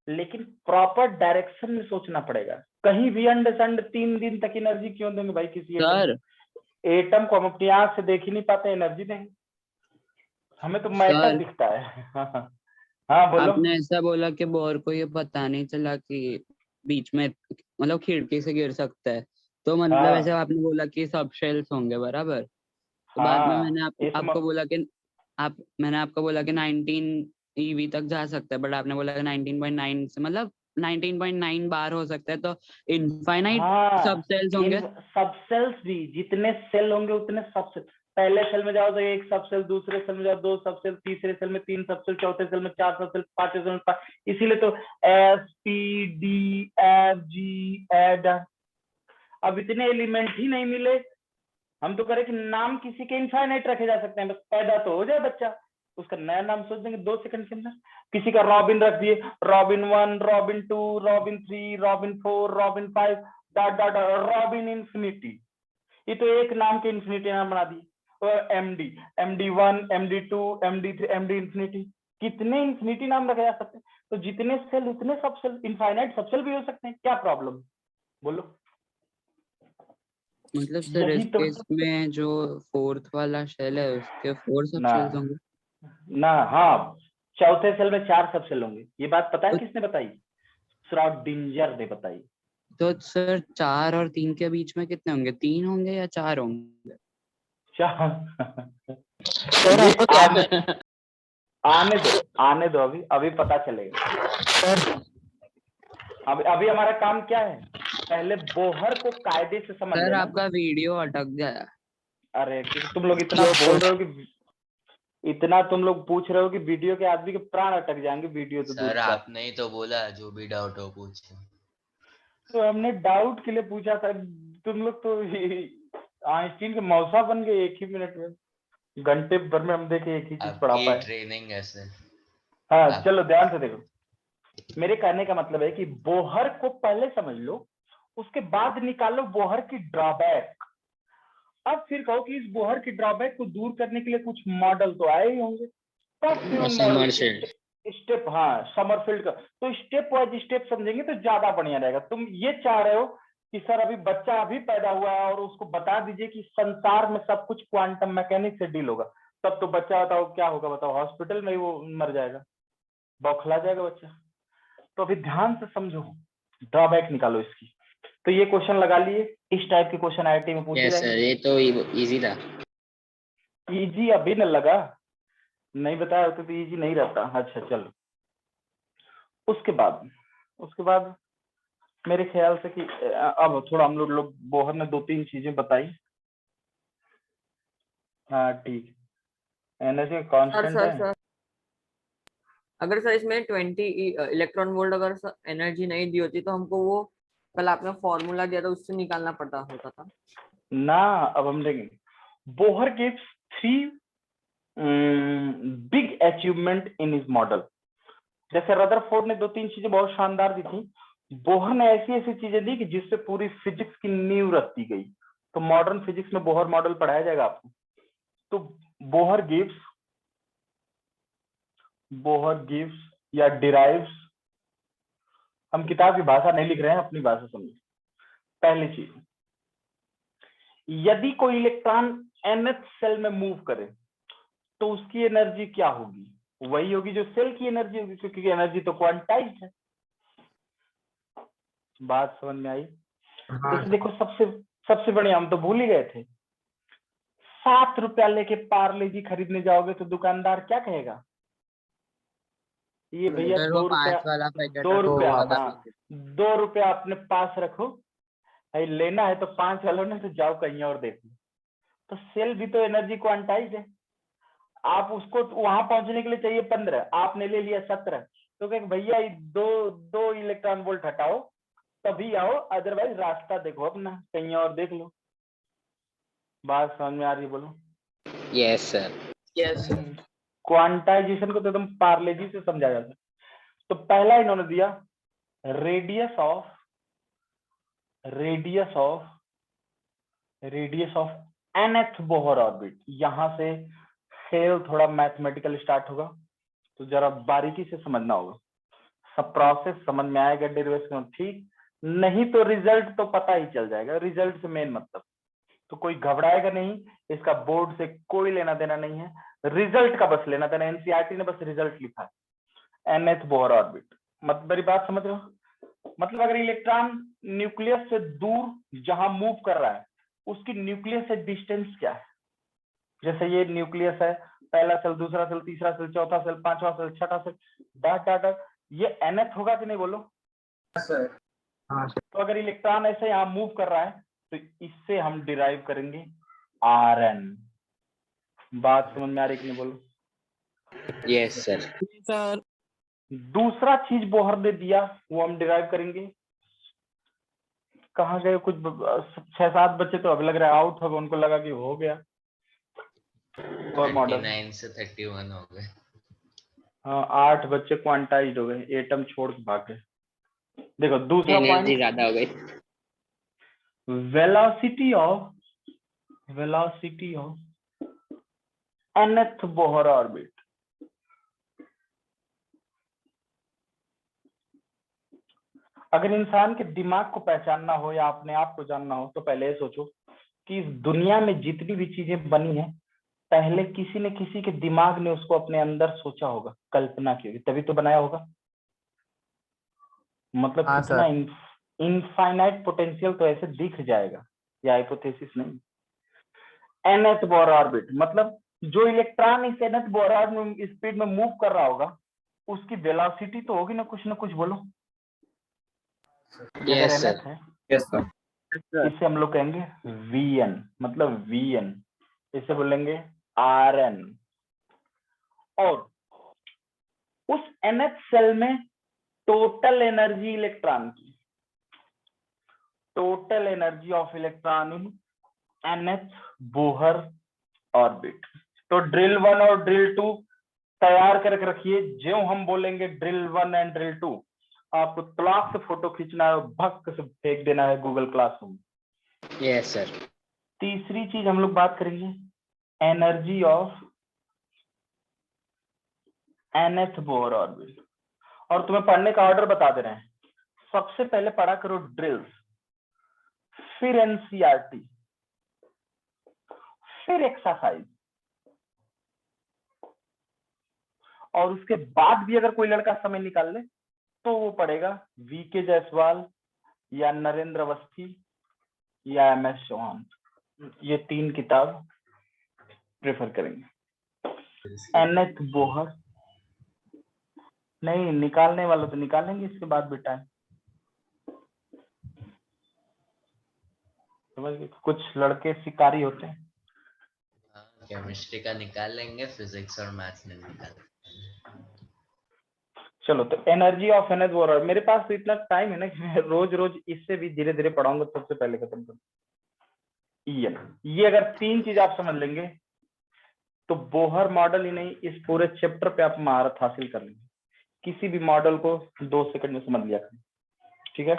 लेकिन प्रॉपर डायरेक्शन में सोचना पड़ेगा। कहीं भी अंडरस्टैंड 3 दिन तक एनर्जी क्यों देंगे भाई किसी सर एटम को? हम अपनी आंख से देख ही नहीं पाते, एनर्जी देंगे? हमें तो मैटर दिखता है। हाँ बोलो। आपने ऐसा बोला कि बोर को ये पता नहीं चला कि बीच में मतलब खिड़की से गिर सकता है, तो मतलब हाँ। ऐसे आपने बोला कि सब शेल्स होंगे बराबर। तो बाद में मैंने आपको बोला कि मैंने आपको बोला कि 19 ईवी तक जा सकता है, बट आपने बोला कि 19.9 से मतलब 19.9 बार हो सकता है, तो इनफाइनाइट सब सेल्स होंगे। सब सेल्स भी जितने सेल होंगे उतने सब सेल। पहले सेल में जाओ तो एक सब सेल, दूसरे सेल में जाओ 2 सब सेल, तीसरे सेल में 3 सब सेल, चौथे सेल में 4 सब सेल, पांचवें सेल में 5। इसीलिए तो SPDFG। अब इतने एलिमेंट ही नहीं मिले, हम तो करें कि नाम किसी के इनफाइनाइट रखे जा सकते हैं, बस पैदा तो हो जाए बच्चा, उसका नया नाम सोच देंगे 2 सेकंड के अंदर। किसी का रॉबिन रख दिए, robin 1, robin 2, robin 3, robin 4, robin 5, dot dot robin infinity. ये तो एक नाम के इन्फिनिटी नाम बना दिए। और MD1, MD2, MD3, MD infinity, कितने इन्फिनिटी नाम रखे जा सकते हैं। तो जितने सेल उतने सब सेल, इनफाइनाइट सब सेल भी हो सकते हैं, क्या प्रॉब्लम बोलो। मतलब सर यही इस तो केस में जो 4th वाला शेल है उसके 4 सब ना शेल्स होंगे ना, हाँ चौथे सेल में 4 सब सेल होंगे। ये बात पता है किसने बताई? श्रॉडिंजर ने बताई। तो सर 4 और 3 के बीच में कितने होंगे, 3 होंगे या 4 होंगे? आने दो अभी पता चलेगा। अभी हमारा काम क्या है, पहले बोहर को कायदे से समझ सर लेना। आपका वीडियो अटक गया। अरे तुम लोग इतना बोल रहे हो कि, इतना तुम लोग पूछ रहे हो कि वीडियो के आदमी के प्राण अटक जाएंगे, वीडियो तो दूर सर की बात। आपने ही तो बोला जो भी डाउट हो पूछे। तो हमने डाउट के लिए पूछा था, तुम लोग तो आइंस्टीन के मौसा बन गए एक ही मिनट में, घंटे भर में हम देखे एक ही चीज पढ़ा आपकी पाए। ट्रेनिंग है सर। हाँ चलो ध्यान से देखो, मेरे कहने का मतलब है कि बोहर को पहले समझ लो, उसके बाद निकालो बोहर की ड्रॉबैक। अब फिर कहो कि इस बोहर की ड्रॉबैक को दूर करने के लिए कुछ मॉडल तो आए ही होंगे, तब फिर उन मॉडल स्टेप, हाँ समरफील्ड का, तो स्टेप वाइज स्टेप समझेंगे तो ज्यादा बढ़िया रहेगा। तुम ये चाह रहे हो कि सर अभी बच्चा अभी पैदा हुआ है और उसको बता दीजिए कि संसार में सब कुछ क्वांटम मैकेनिक्स से डील होगा, तब तो बच्चा बताओ क्या होगा, बताओ हॉस्पिटल में ही वो मर जाएगा, बौखला जाएगा बच्चा। तो अभी ध्यान से समझो, ड्रॉबैक निकालो इसकी। तो ये क्वेश्चन लगा लिए, इस टाइप के क्वेश्चन आईआईटी में पूछे यस सर, जाएंगे। ये तो इजी था। इजी अभी न लगा, नहीं बताया होता तो इजी नहीं रहता। अच्छा चलो, उसके बाद मेरे ख्याल से कि अब थोड़ा हम लोग बोहर ने 2-3 चीजें बताई। हाँ ठीक, एनर्जी कांस्टेंट है। सर अगर सर इसमें 20 इलेक्ट्रॉन वोल्ट अगर एनर्जी नहीं दी होती तो हमको वो कल आपने फॉर्मूला दिया था उससे निकालना पड़ता होता था ना। अब हम देखेंगे, Bohr gives 3 big achievement in his model. जैसे रदरफोर्ड ने 2-3 चीजें बहुत शानदार दी थी, बोहर ने ऐसी ऐसी चीजें दी कि जिससे पूरी फिजिक्स की नींव रख दी गई। तो मॉडर्न फिजिक्स में बोहर मॉडल पढ़ाया जाएगा आपको। तो बोहर गिव्स या डिराइव्स, हम किताब की भाषा नहीं लिख रहे हैं, अपनी भाषा समझिए। पहली चीज, यदि कोई इलेक्ट्रॉन nth सेल में मूव करे तो उसकी एनर्जी क्या होगी? वही होगी जो सेल की एनर्जी होगी, क्योंकि एनर्जी तो क्वांटाइज्ड है। बात समझ में आई? जैसे देखो, सबसे बढ़िया, हम तो भूल ही गए थे, 7 रुपया लेके पार्ले जी खरीदने जाओगे तो दुकानदार क्या कहेगा? ये भैया सर 2 वो 5 रुपया, वाला पैकेट 2 रुपया, वाला हाँ 2 रुपया अपने पास रखो, भाई लेना है तो 5 वालों ने तो जाओ कहीं और देखो। तो सेल भी तो एनर्जी क्वांटाइज है, आप उसको वहां पहुंचने के लिए चाहिए 15, आपने ले लिया 17, तो कहे भैया दो इलेक्ट्रॉन वोल्ट हटाओ तभी आओ, अदरवाइज रास्ता देखो अपना, कहीं और देख लो। बात समझ में आ रही है? बोलो। Yes sir. क्वांटाइजेशन को तो एकदम पार्ले जी से समझा जाता है। तो पहला इन्होंने दिया radius of nth Bohr orbit. यहां से खेल थोड़ा मैथमेटिकल स्टार्ट होगा, तो जरा बारीकी से समझना होगा, सब प्रोसेस समझ में आएगा, डेरिवेशन ठीक, नहीं तो रिजल्ट तो पता ही चल जाएगा। रिजल्ट से मेन मतलब, तो कोई घबराएगा नहीं, इसका बोर्ड से कोई लेना देना नहीं है, रिजल्ट का बस लेना देना। एनसीईआरटी ने बस रिजल्ट लिखा है, nth बोहर ऑर्बिट। मतलब मेरी बात समझ रहे हो? मतलब अगर इलेक्ट्रॉन न्यूक्लियस से दूर जहां मूव कर रहा है, उसकी न्यूक्लियस से डिस्टेंस क्या है? जैसे ये न्यूक्लियस है, पहला सेल, दूसरा सेल, तीसरा सेल, चौथा सेल, पांचवा सेल, छठा सेल, डॉट डॉट डॉट, ये nth होगा कि नहीं बोलो? सर हाँ सर। तो अगर इलेक्ट्रॉन ऐसे यहाँ मूव कर रहा है तो इससे हम डिराइव करेंगे Rn। बात समझ में आ रही कि नहीं बोलो? Yes sir. सर दूसरा चीज बोहर ने दिया वो हम डिराइव करेंगे। कहाँ गए कुछ 6-7 बच्चे तो अब लग रहा है आउट हो गए, उनको लगा कि हो गया और मॉडल। 29 से 31 हो गए। हाँ 8 बच्चे क्वांटाइज हो गए, एटम छोड़ के भाग गए। देखो दूसरा एनर्जी पॉइंट, ज्यादा हो गई। Velocity of nth Bohr orbit. अगर इंसान के दिमाग को पहचानना हो या अपने आप को जानना हो तो पहले ये सोचो कि इस दुनिया में जितनी भी चीजें बनी हैं पहले किसी न किसी के दिमाग ने उसको अपने अंदर सोचा होगा, कल्पना की होगी, तभी तो बनाया होगा। मतलब हाँ कितना इनफाइनाइट पोटेंशियल तो ऐसे दिख जाएगा, या हाइपोथेसिस नहीं। nth बोहर ऑर्बिट मतलब जो इलेक्ट्रॉन इस nth बोहर ऑर्बिट में स्पीड में मूव कर रहा होगा उसकी वेलोसिटी तो होगी ना कुछ, बोलो। ये अगर यस nth सर। है यस सर। इसे हम लोग कहेंगे vn, मतलब vn, इसे बोलेंगे rn। और उस nth सेल में टोटल एनर्जी इलेक्ट्रॉन की, total energy of electron in nth Bohr orbit. तो ड्रिल 1 और ड्रिल 2 तैयार करके रखिए, जो हम बोलेंगे ड्रिल 1 एंड ड्रिल 2 आपको क्लास से फोटो खींचना है और भक्त से फेंक देना है गूगल क्लासरूम। Yes sir. तीसरी चीज हम लोग बात करेंगे energy of nth Bohr orbit. और तुम्हें पढ़ने का ऑर्डर बता दे रहे हैं, सबसे पहले पढ़ा करो ड्रिल्स, फिर एनसीईआरटी, फिर एक्सरसाइज, और उसके बाद भी अगर कोई लड़का समय निकाल ले तो वो पढ़ेगा वीके जायसवाल या नरेंद्र अवस्थी या MS चौहान। ये 3 किताब प्रेफर करेंगे। nth बोहर नहीं निकालने वालों तो निकालेंगे इसके बाद बेटा, समझ गए? कुछ लड़के शिकारी होते हैं। केमिस्ट्री का निकाल लेंगे, फिजिक्स और मैथ्स नहीं निकाल। चलो तो एनर्जी ऑफ nth बोहर, मेरे पास तो इतना टाइम है ना कि मैं रोज रोज इससे भी धीरे धीरे पढ़ाऊंगा, सबसे पहले खत्म करूँ। ये अगर 3 चीज आप समझ लेंगे तो बोहर मॉडल ही नहीं इस पूरे चैप्टर पे आप महारत हासिल कर लेंगे। किसी भी मॉडल को 2 सेकंड में समझ लिया करें, ठीक है?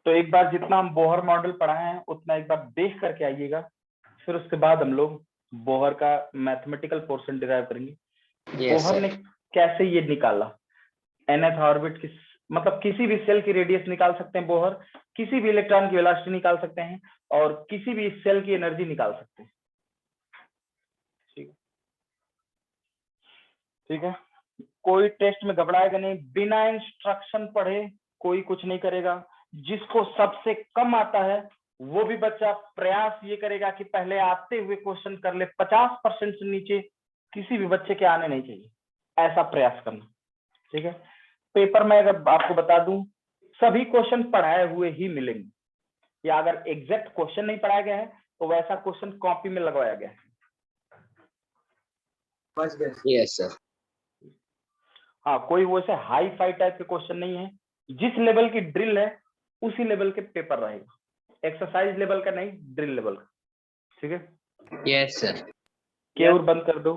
तो एक बार जितना हम बोहर मॉडल पढ़ाए हैं उतना एक बार देख करके आइएगा, फिर उसके बाद हम लोग बोहर का मैथमेटिकल पोर्शन डिराइव करेंगे। बोहर ने कैसे ये निकाला nth ऑर्बिट की, मतलब किसी भी सेल की रेडियस निकाल सकते हैं बोहर, किसी भी इलेक्ट्रॉन की वेलोसिटी निकाल सकते हैं और किसी भी सेल की एनर्जी निकाल सकते हैं। ठीक है, कोई टेस्ट में घबराएगा नहीं, बिना इंस्ट्रक्शन पढ़े कोई कुछ नहीं करेगा। जिसको सबसे कम आता है वो भी बच्चा प्रयास ये करेगा कि पहले आते हुए क्वेश्चन कर ले। 50% से नीचे किसी भी बच्चे के आने नहीं चाहिए, ऐसा प्रयास करना, ठीक है? पेपर में अगर आपको बता दूं सभी क्वेश्चन पढ़ाए हुए ही मिलेंगे, या अगर एग्जैक्ट क्वेश्चन नहीं पढ़ाया गया है तो वैसा क्वेश्चन कॉपी में लगवाया गया है। Yes sir. हाँ, कोई वैसे हाई फाई टाइप के क्वेश्चन नहीं है, जिस लेवल की ड्रिल है उसी लेवल के पेपर रहेगा, एक्सरसाइज लेवल का नहीं, ड्रिल लेवल का, ठीक है? Yes sir. केवल बंद कर दो।